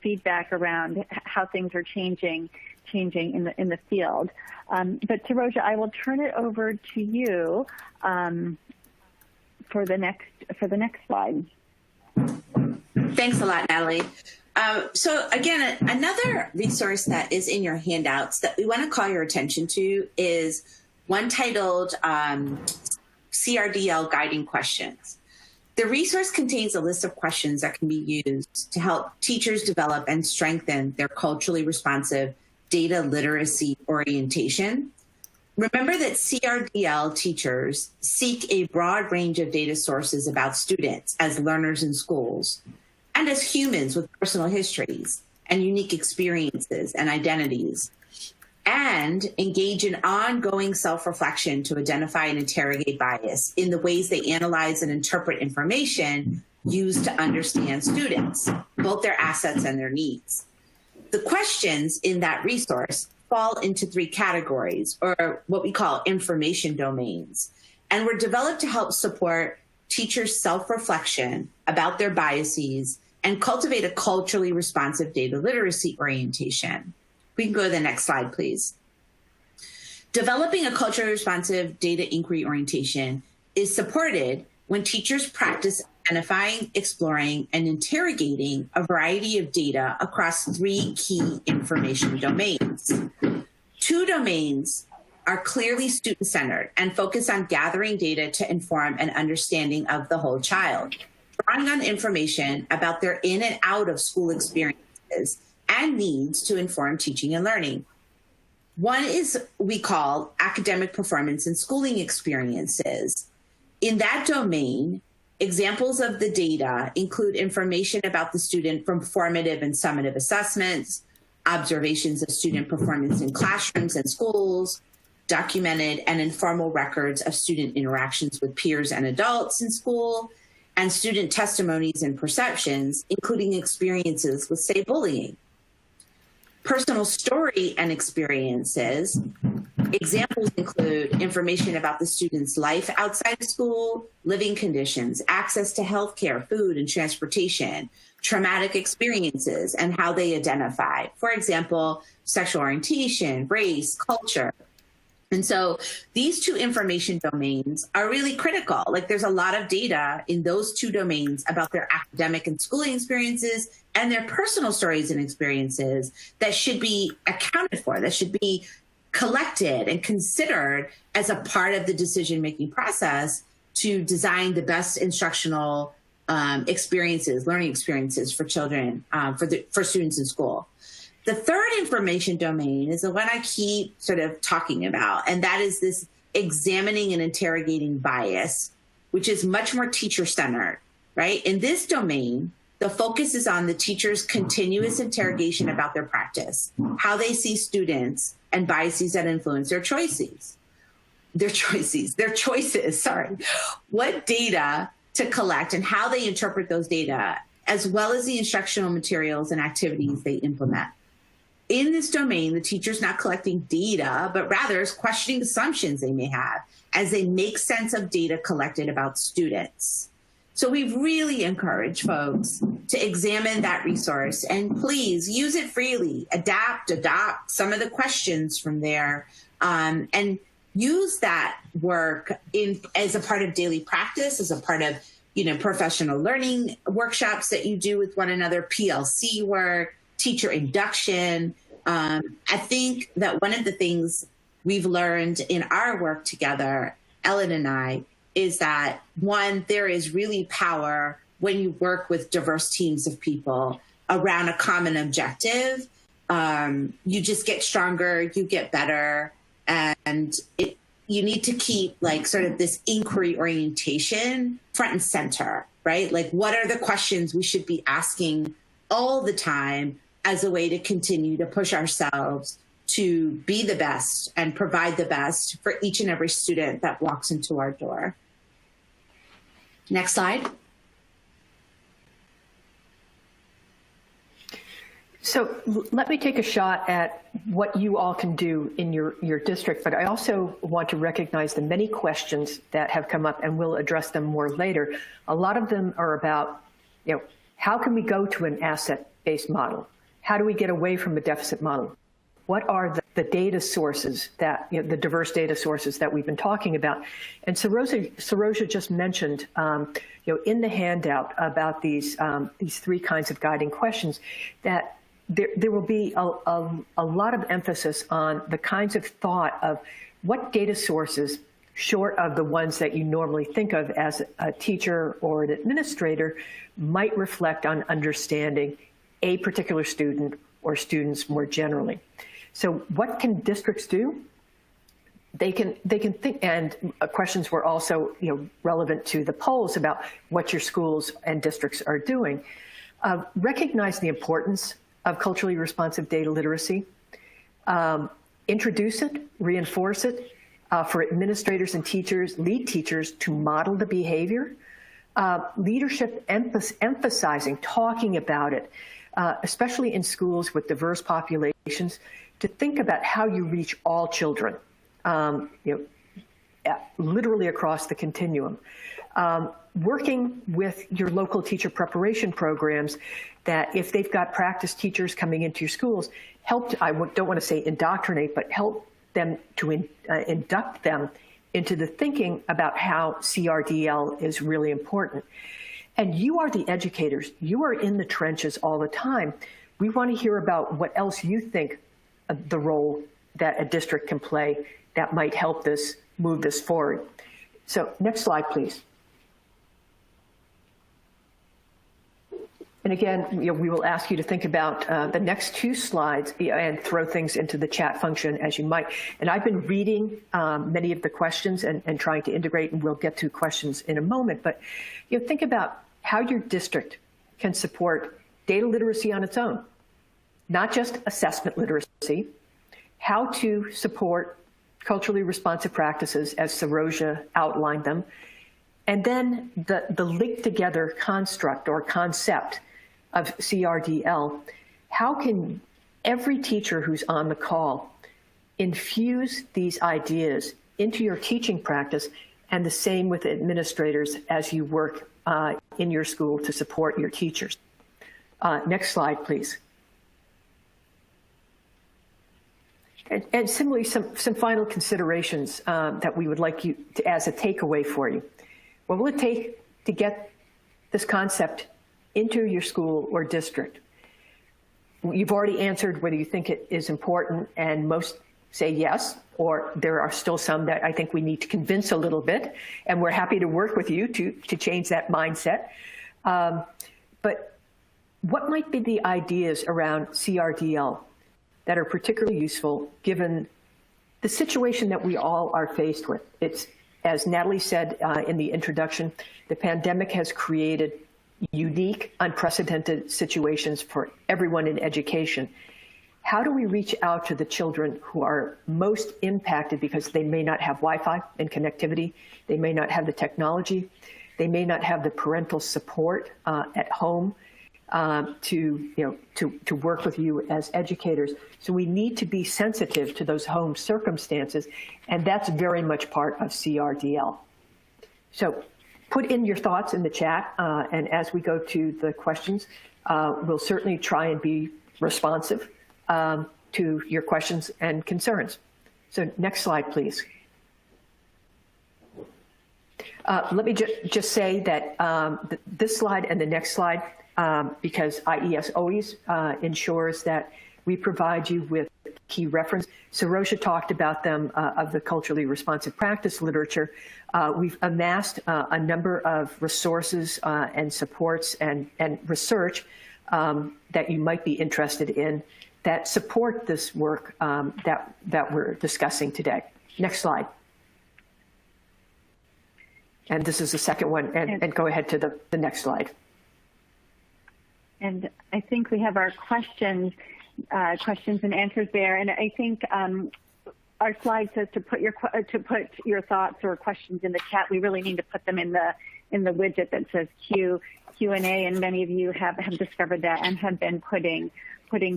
feedback around how things are changing in the field. But Taroja, I will turn it over to you for the next slide. Thanks a lot, Natalie. So again, another resource that is in your handouts that we want to call your attention to is one titled CRDL Guiding Questions. The resource contains a list of questions that can be used to help teachers develop and strengthen their culturally responsive data literacy orientation. Remember that CRDL teachers seek a broad range of data sources about students as learners in schools and as humans with personal histories and unique experiences and identities, and engage in ongoing self-reflection to identify and interrogate bias in the ways they analyze and interpret information used to understand students, both their assets and their needs. The questions in that resource fall into 3 categories, or what we call information domains, and were developed to help support teachers' self-reflection about their biases and cultivate a culturally responsive data literacy orientation. We can go to the next slide, please. Developing a culturally responsive data inquiry orientation is supported when teachers practice identifying, exploring, and interrogating a variety of data across 3 key information domains. 2 domains are clearly student-centered and focus on gathering data to inform an understanding of the whole child, drawing on information about their in and out of school experiences and needs to inform teaching and learning. One is we call academic performance and schooling experiences. In that domain, examples of the data include information about the student from formative and summative assessments, observations of student performance in classrooms and schools, documented and informal records of student interactions with peers and adults in school, and student testimonies and perceptions, including experiences with, say, bullying. Personal story and experiences. Examples include information about the student's life outside of school, living conditions, access to healthcare, food, and transportation, traumatic experiences, and how they identify. For example, sexual orientation, race, culture. And so these 2 information domains are really critical. Like, there's a lot of data in those 2 domains about their academic and schooling experiences and their personal stories and experiences that should be accounted for, that should be collected and considered as a part of the decision-making process to design the best instructional experiences, learning experiences for children, for students in school. The 3rd information domain is the one I keep sort of talking about, and that is this examining and interrogating bias, which is much more teacher-centered, right? In this domain, the focus is on the teacher's continuous interrogation about their practice, how they see students, and biases that influence their choices, what data to collect and how they interpret those data, as well as the instructional materials and activities they implement. In this domain, the teacher's not collecting data, but rather is questioning assumptions they may have as they make sense of data collected about students. So we really encourage folks to examine that resource, and please use it freely, adopt some of the questions from there, and use that work as a part of daily practice, as a part of professional learning workshops that you do with one another, PLC work, teacher induction. I think that one of the things we've learned in our work together, Ellen and I, is that, one, there is really power when you work with diverse teams of people around a common objective. You just get stronger, you get better, and you need to keep sort of this inquiry orientation front and center, right? Like, what are the questions we should be asking all the time as a way to continue to push ourselves to be the best and provide the best for each and every student that walks into our door. Next slide. So let me take a shot at what you all can do in your district, but I also want to recognize the many questions that have come up, and we'll address them more later. A lot of them are about, how can we go to an asset-based model? How do we get away from a deficit model? What are the data sources that, the diverse data sources that we've been talking about? And Saroja just mentioned, in the handout about these 3 kinds of guiding questions, that there will be a lot of emphasis on the kinds of thought of what data sources, short of the ones that you normally think of as a teacher or an administrator, might reflect on understanding a particular student or students more generally. So what can districts do? They can think, and questions were also relevant to the polls about what your schools and districts are doing. Recognize the importance of culturally responsive data literacy. Introduce it, reinforce it for administrators and teachers, lead teachers to model the behavior. Leadership emphasizing, talking about it, especially in schools with diverse populations, to think about how you reach all children, literally across the continuum. Working with your local teacher preparation programs that if they've got practice teachers coming into your schools, I don't want to say indoctrinate, but help them to induct them into the thinking about how CRDL is really important. And you are the educators. You are in the trenches all the time. We want to hear about what else you think the role that a district can play that might help this move this forward. So next slide, please. And again, we will ask you to think about the next two slides and throw things into the chat function as you might. And I've been reading many of the questions and trying to integrate, and we'll get to questions in a moment. But think about how your district can support data literacy on its own, not just assessment literacy, how to support culturally responsive practices as Saroja outlined them, and then the linked together construct or concept of CRDL. How can every teacher who's on the call infuse these ideas into your teaching practice, and the same with administrators as you work in your school to support your teachers? Next slide, please. And similarly, some final considerations that we would like you to, as a takeaway for you. What will it take to get this concept into your school or district? You've already answered whether you think it is important, and most say yes, or there are still some that I think we need to convince a little bit, and we're happy to work with you to change that mindset. But what might be the ideas around CRDL that are particularly useful given the situation that we all are faced with? It's, as Natalie said in the introduction, the pandemic has created unique, unprecedented situations for everyone in education. How do we reach out to the children who are most impacted because they may not have Wi-Fi and connectivity, they may not have the technology, they may not have the parental support at home to work with you as educators? So we need to be sensitive to those home circumstances, and that's very much part of CRDL. So put in your thoughts in the chat, and as we go to the questions, we'll certainly try and be responsive to your questions and concerns. So next slide, please. Let me just say that this slide and the next slide, because IES always ensures that we provide you with key reference. Saroja talked about them of the culturally responsive practice literature. We've amassed a number of resources and supports and research that you might be interested in that support this work that we're discussing today. Next slide. And this is the second one, and go ahead to the next slide. And I think we have our questions and answers there. And I think our slide says to put your thoughts or questions in the chat. We really need to put them in the widget that says Q&A, and many of you have discovered that and have been putting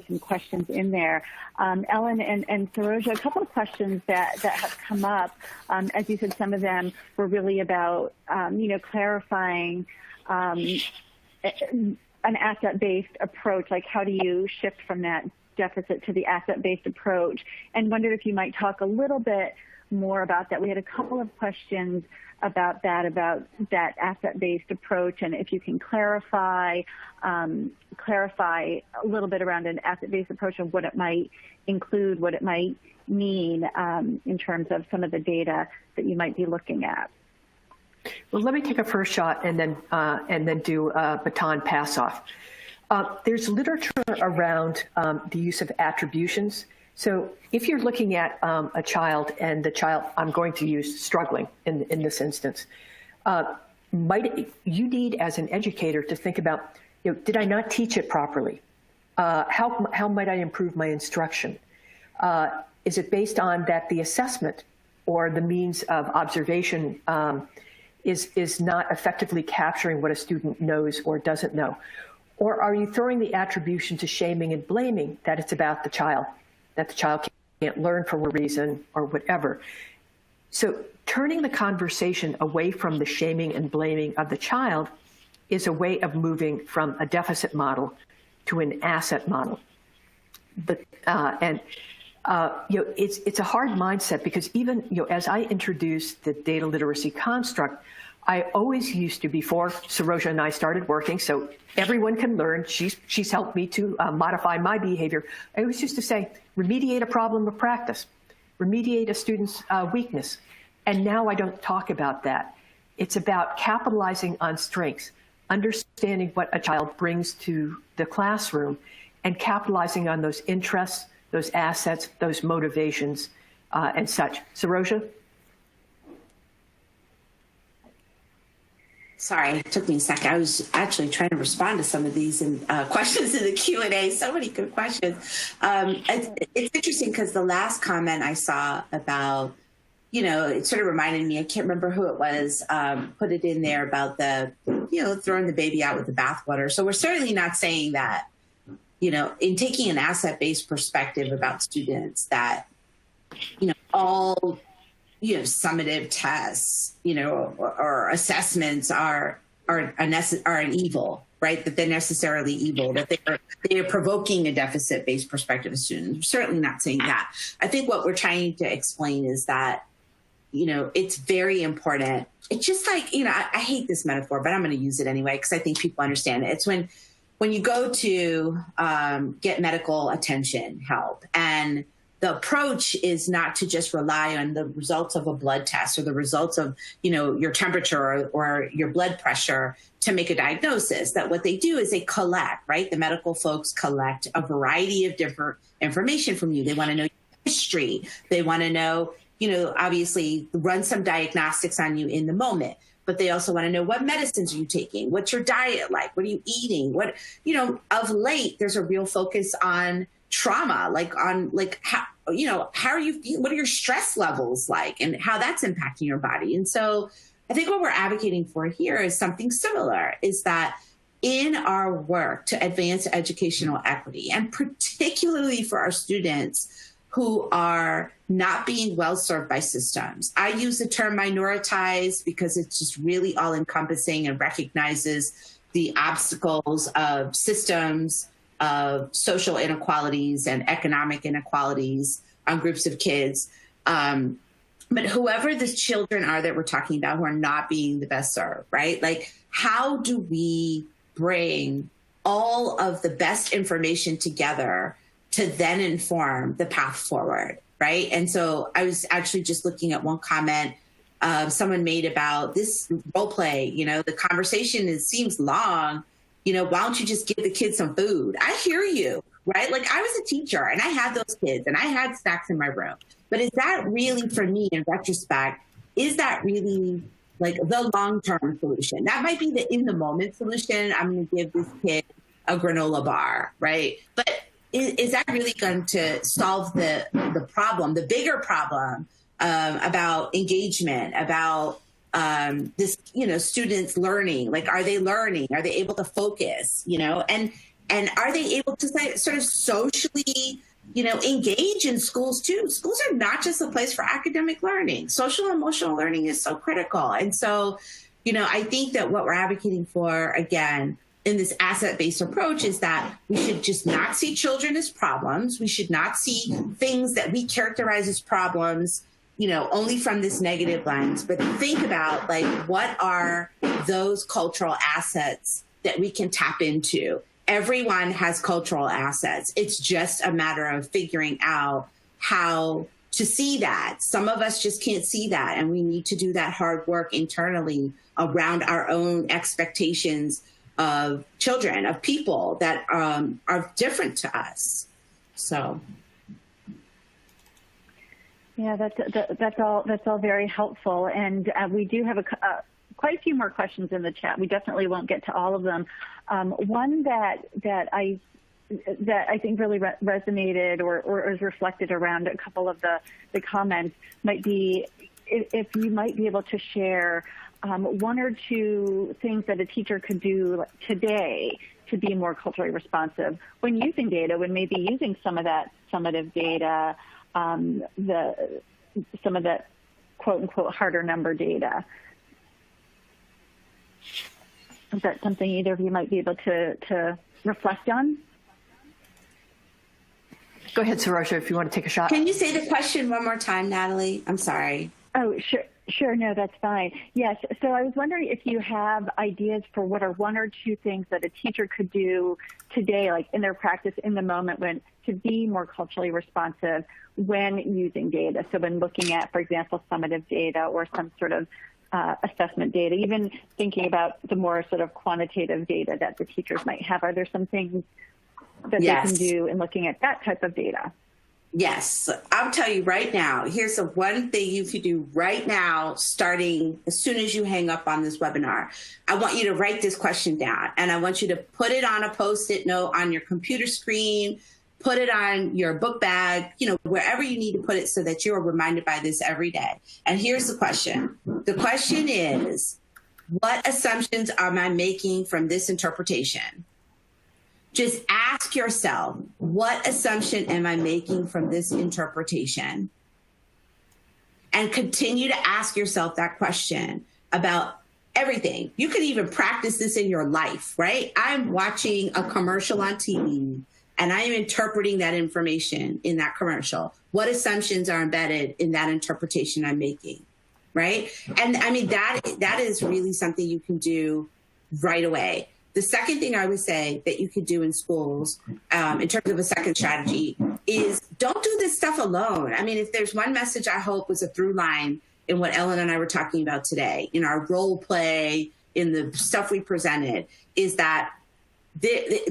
some questions in there. Ellen and Saroja, a couple of questions that have come up. As you said, some of them were really about clarifying an asset-based approach, like how do you shift from that deficit to the asset-based approach, and wondered if you might talk a little bit more about that. We had a couple of questions about that asset-based approach, and if you can clarify a little bit around an asset-based approach and what it might include, what it might mean in terms of some of the data that you might be looking at. Well, let me take a first shot and then do a baton pass off. There's literature around the use of attributions. So if you're looking at a child, and the child I'm going to use struggling in this instance, you need as an educator to think about, did I not teach it properly? How might I improve my instruction? Is it based on that the assessment or the means of observation is not effectively capturing what a student knows or doesn't know? Or are you throwing the attribution to shaming and blaming that it's about the child, that the child can't learn for a reason or whatever? So turning the conversation away from the shaming and blaming of the child is a way of moving from a deficit model to an asset model. But it's a hard mindset, because even as I introduced the data literacy construct, I always used to, before Saroja and I started working, so everyone can learn. She's helped me to modify my behavior. I always used to say, remediate a problem with practice, remediate a student's weakness. And now I don't talk about that. It's about capitalizing on strengths, understanding what a child brings to the classroom, and capitalizing on those interests, those assets, those motivations, and such. Saroja? Sorry, it took me a second. I was actually trying to respond to some of these questions in the Q&A. So many good questions. It's interesting because the last comment I saw about, it sort of reminded me, I can't remember who it was, put it in there about the, throwing the baby out with the bathwater. So we're certainly not saying that, in taking an asset-based perspective about students, that, all summative tests, or assessments are an evil, right? That they're necessarily evil, that they are provoking a deficit-based perspective of students. We're certainly not saying that. I think what we're trying to explain is that, it's very important. It's just like, I hate this metaphor, but I'm going to use it anyway, because I think people understand it. It's when you go to get medical attention, help, and the approach is not to just rely on the results of a blood test or the results of, your temperature or your blood pressure to make a diagnosis. That what they do is they collect, right? The medical folks collect a variety of different information from you. They want to know your history. They want to know, obviously run some diagnostics on you in the moment. But they also want to know, what medicines are you taking? What's your diet like? What are you eating? What, of late, there's a real focus on trauma, how are you feeling? What are your stress levels like, and how that's impacting your body? And so I think what we're advocating for here is something similar, is that in our work to advance educational equity, and particularly for our students who are not being well served by systems. I use the term minoritized because it's just really all encompassing and recognizes the obstacles of systems, of social inequalities and economic inequalities on groups of kids. But whoever the children are that we're talking about who are not being the best served, right? Like, how do we bring all of the best information together to then inform the path forward, right? And so I was actually just looking at one comment someone made about this role play. The conversation seems long. Why don't you just give the kids some food? I hear you, right? Like, I was a teacher and I had those kids and I had snacks in my room. But is that really, for me, in retrospect, is that really like the long-term solution? That might be the in-the-moment solution. I'm going to give this kid a granola bar, right? But is that really going to solve the problem, the bigger problem about engagement, about this, students learning? Like, are they learning? Are they able to focus? And are they able to sort of socially, engage in schools too? Schools are not just a place for academic learning. Social and emotional learning is so critical. And so, I think that what we're advocating for, again, in this asset-based approach, is that we should just not see children as problems. We should not see things that we characterize as problems, only from this negative lens, but think about, like, what are those cultural assets that we can tap into? Everyone has cultural assets. It's just a matter of figuring out how to see that. Some of us just can't see that, and we need to do that hard work internally around our own expectations of children, of people that are different to us. So. Yeah, that's all very helpful, and we do have quite a few more questions in the chat. We definitely won't get to all of them. One that I that I think really resonated or is reflected around a couple of the comments might be if you might be able to share one or two things that a teacher could do today to be more culturally responsive when using data, when maybe using some of that summative data, some of that quote unquote harder number data. Is that something either of you might be able to reflect on? Go ahead, Saroja, if you want to take a shot. Can you say the question one more time, Natalie? I'm sorry. Oh, sure. No, that's fine. Yes. So I was wondering if you have ideas for what are one or two things that a teacher could do today, like in their practice in the moment to be more culturally responsive when using data. So when looking at, for example, summative data or some sort of assessment data, even thinking about the more sort of quantitative data that the teachers might have. Are there some things that they can do in looking at that type of data? Yes, I'll tell you right now, here's the one thing you could do right now, starting as soon as you hang up on this webinar. I want you to write this question down, and I want you to put it on a Post-it note on your computer screen, put it on your book bag, wherever you need to put it so that you're reminded by this every day. And here's the question. The question is, what assumptions am I making from this interpretation? Just ask yourself, what assumption am I making from this interpretation? And continue to ask yourself that question about everything. You can even practice this in your life, right? I'm watching a commercial on TV and I am interpreting that information in that commercial. What assumptions are embedded in that interpretation I'm making, right? And I mean, that is really something you can do right away. The second thing I would say that you could do in schools, in terms of a second strategy, is don't do this stuff alone. I mean, if there's one message I hope was a through line in what Ellen and I were talking about today, in our role play, in the stuff we presented, is that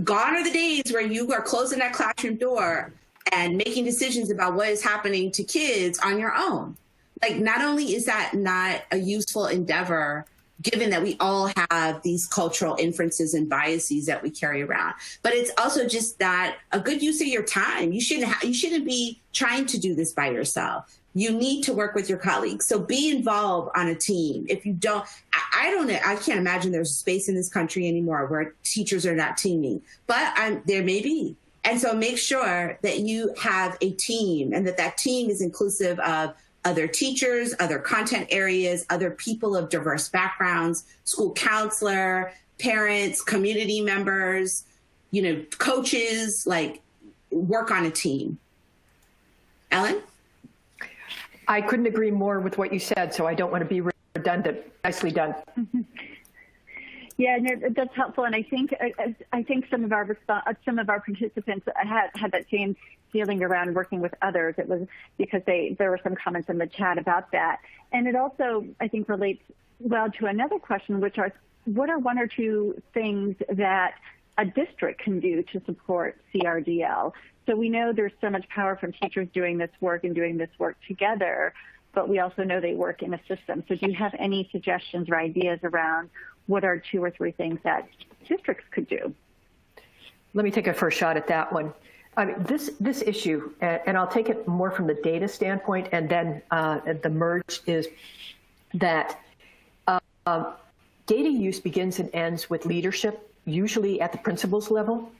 gone are the days where you are closing that classroom door and making decisions about what is happening to kids on your own. Like, not only is that not a useful endeavor, given that we all have these cultural inferences and biases that we carry around, but it's also just that a good use of your time. You shouldn't be trying to do this by yourself. You need to work with your colleagues. So be involved on a team. If you don't, I can't imagine there's a space in this country anymore where teachers are not teaming, but there may be. And so make sure that you have a team and that team is inclusive of other teachers, other content areas, other people of diverse backgrounds, school counselor, parents, community members, coaches, like, work on a team. Ellen? I couldn't agree more with what you said, so I don't want to be redundant. Nicely done. Mm-hmm. Yeah, no, that's helpful, and I think some of our participants had that same feeling around working with others. It was because there were some comments in the chat about that, and it also, I think, relates well to another question, which are what are one or two things that a district can do to support CRDL? So we know there's so much power from teachers doing this work and doing this work together, but we also know they work in a system. So do you have any suggestions or ideas around what are two or three things that districts could do? Let me take a first shot at that one. I mean, this issue, and I'll take it more from the data standpoint, and then the merge is that data use begins and ends with leadership, usually at the principal's level,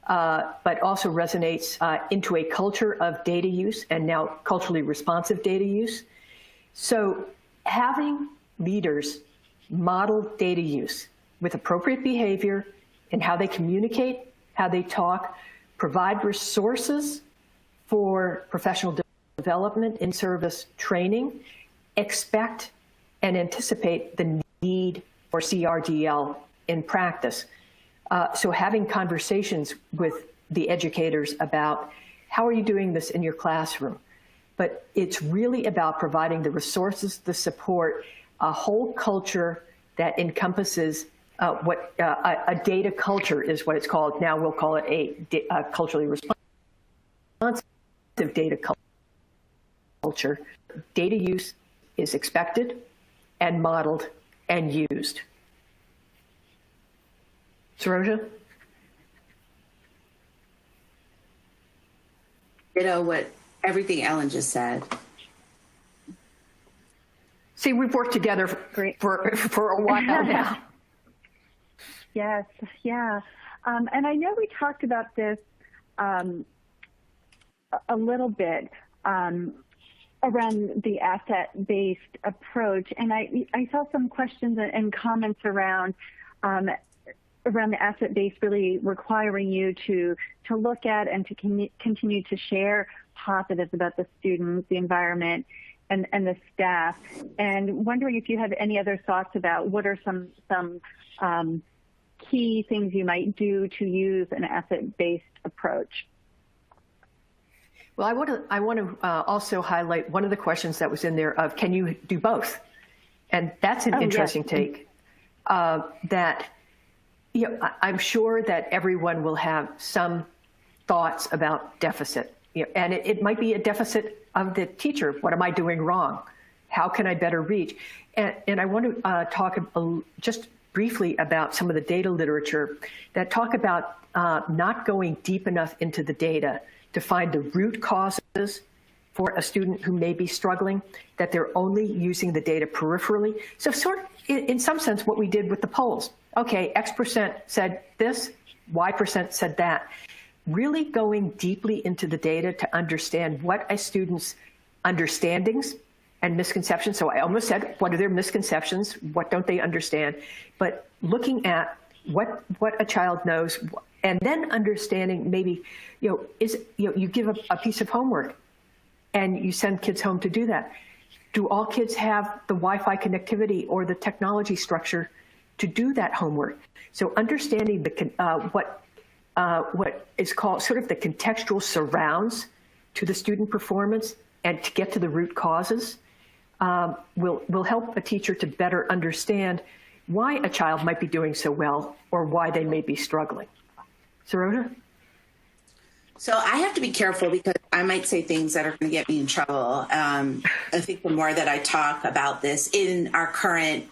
but also resonates into a culture of data use and now culturally responsive data use. So having leaders model data use with appropriate behavior in how they communicate, how they talk, provide resources for professional development, in-service training, expect and anticipate the need for CRDL in practice. So having conversations with the educators about how are you doing this in your classroom? But it's really about providing the resources, the support, a whole culture that encompasses what a data culture is what it's called. Now we'll call it a culturally responsive data culture. Data use is expected and modeled and used. Saroja? what everything Ellen just said. See, we've worked together for a while now. Yes, yeah. And I know we talked about this a little bit around the asset-based approach, and I saw some questions and comments around the asset-based really requiring you to look at and to continue to share positives about the students, the environment, and the staff. And wondering if you have any other thoughts about what are some key things you might do to use an asset-based approach. Well, I want to also highlight one of the questions that was in there of, can you do both? And that's an interesting take. That, you know, I'm sure that everyone will have some thoughts about deficit. You know, and it might be a deficit of the teacher. What am I doing wrong? How can I better reach? And I want to talk just briefly about some of the data literature that talk about not going deep enough into the data to find the root causes for a student who may be struggling, that they're only using the data peripherally. So sort of, in some sense, what we did with the polls. Okay, X% said this, Y% said that. Really going deeply into the data to understand what a student's understandings and misconceptions. So I almost said, what are their misconceptions? What don't they understand? But looking at what a child knows, and then understanding maybe, you give a piece of homework and you send kids home to do that. Do all kids have the Wi-Fi connectivity or the technology structure to do that homework? So understanding what is called sort of the contextual surrounds to the student performance and to get to the root causes will help a teacher to better understand why a child might be doing so well or why they may be struggling. Sarota? So I have to be careful because I might say things that are going to get me in trouble. I think the more that I talk about this in our current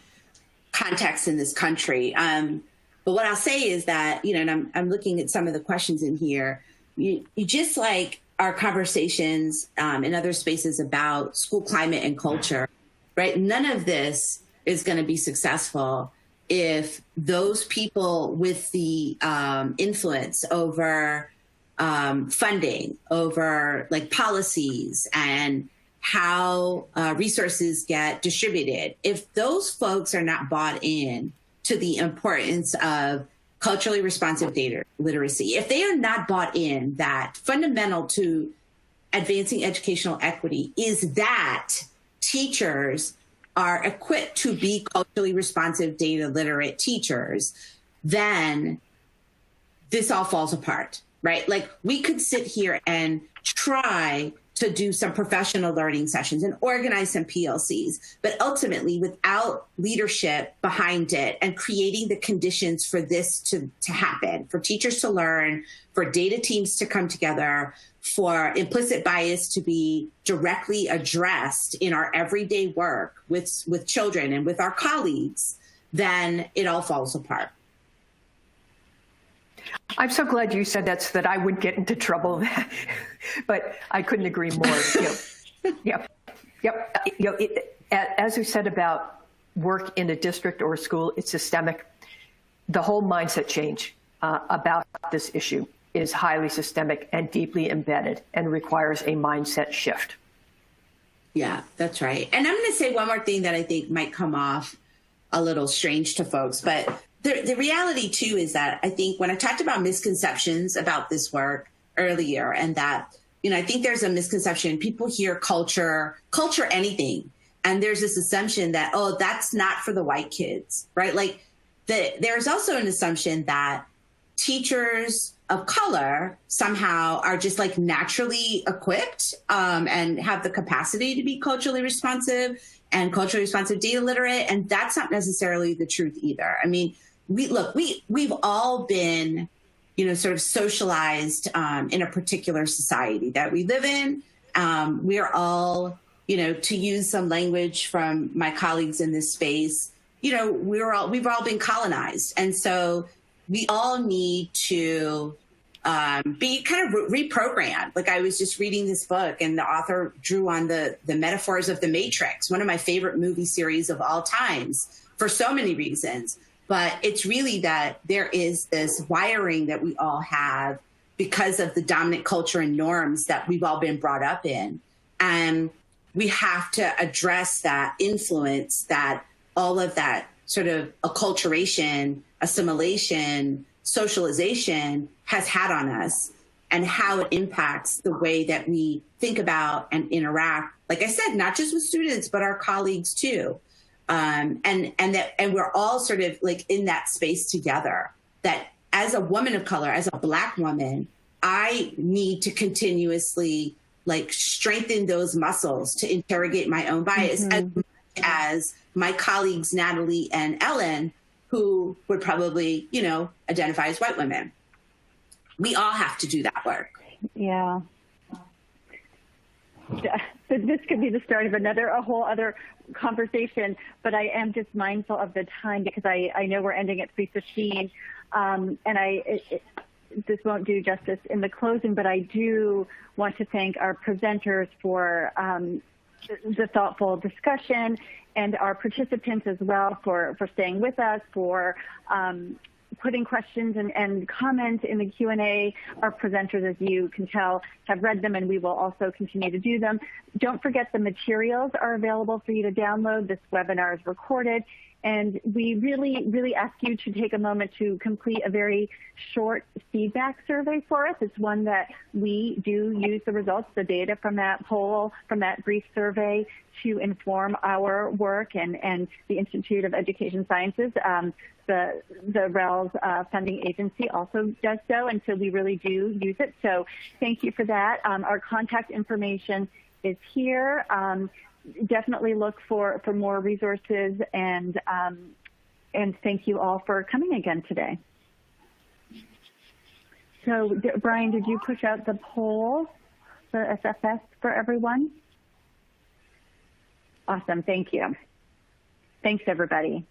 context in this country. But what I'll say is that, and I'm looking at some of the questions in here, you just like our conversations in other spaces about school climate and culture, right? None of this is going to be successful if those people with the influence over funding, over like policies and how resources get distributed, if those folks are not bought in to the importance of culturally responsive data literacy, if they are not bought in that fundamental to advancing educational equity is that teachers are equipped to be culturally responsive data literate teachers, then this all falls apart, right? Like we could sit here and try to do some professional learning sessions and organize some PLCs, but ultimately without leadership behind it and creating the conditions for this to happen, for teachers to learn, for data teams to come together, for implicit bias to be directly addressed in our everyday work with children and with our colleagues, then it all falls apart. I'm so glad you said that so that I wouldn't get into trouble, but I couldn't agree more. Yep. As we said about work in a district or a school, it's systemic. The whole mindset change about this issue is highly systemic and deeply embedded and requires a mindset shift. Yeah, that's right. And I'm going to say one more thing that I think might come off a little strange to folks, but the reality too is that I think when I talked about misconceptions about this work earlier, and that, I think there's a misconception, people hear culture anything. And there's this assumption that, oh, that's not for the white kids, right? Like there's also an assumption that teachers of color somehow are just like naturally equipped and have the capacity to be culturally responsive and culturally responsive data literate. And that's not necessarily the truth either. I mean, we've all been, sort of socialized in a particular society that we live in. We are all, to use some language from my colleagues in this space, we've all been colonized. And so we all need to be kind of reprogrammed. Like I was just reading this book and the author drew on the metaphors of The Matrix, one of my favorite movie series of all times for so many reasons. But it's really that there is this wiring that we all have because of the dominant culture and norms that we've all been brought up in. And we have to address that influence that all of that sort of acculturation, assimilation, socialization has had on us and how it impacts the way that we think about and interact. Like I said, not just with students, but our colleagues too. And we're all sort of like in that space together, that as a woman of color, as a Black woman, I need to continuously like strengthen those muscles to interrogate my own bias, as much as my colleagues, Natalie and Ellen, who would probably, you know, identify as white women. We all have to do that work. Yeah. This could be the start of a whole other conversation, but I am just mindful of the time because I know we're ending at 3:15, and this won't do justice in the closing, but I do want to thank our presenters for the thoughtful discussion, and our participants as well for staying with us, for putting questions and comments in the Q&A. Our presenters, as you can tell, have read them, and we will also continue to do them. Don't forget the materials are available for you to download. This webinar is recorded, and we really, really ask you to take a moment to complete a very short feedback survey for us. It's one that we do use the results, the data from that poll, from that brief survey, to inform our work, and the Institute of Education Sciences, the REL's funding agency, also does so, and so we really do use it. So thank you for that. Our contact information is here. Definitely look for more resources, and thank you all for coming again today. So Brian, did you push out the poll for SFS for everyone? Awesome, thank you. Thanks everybody.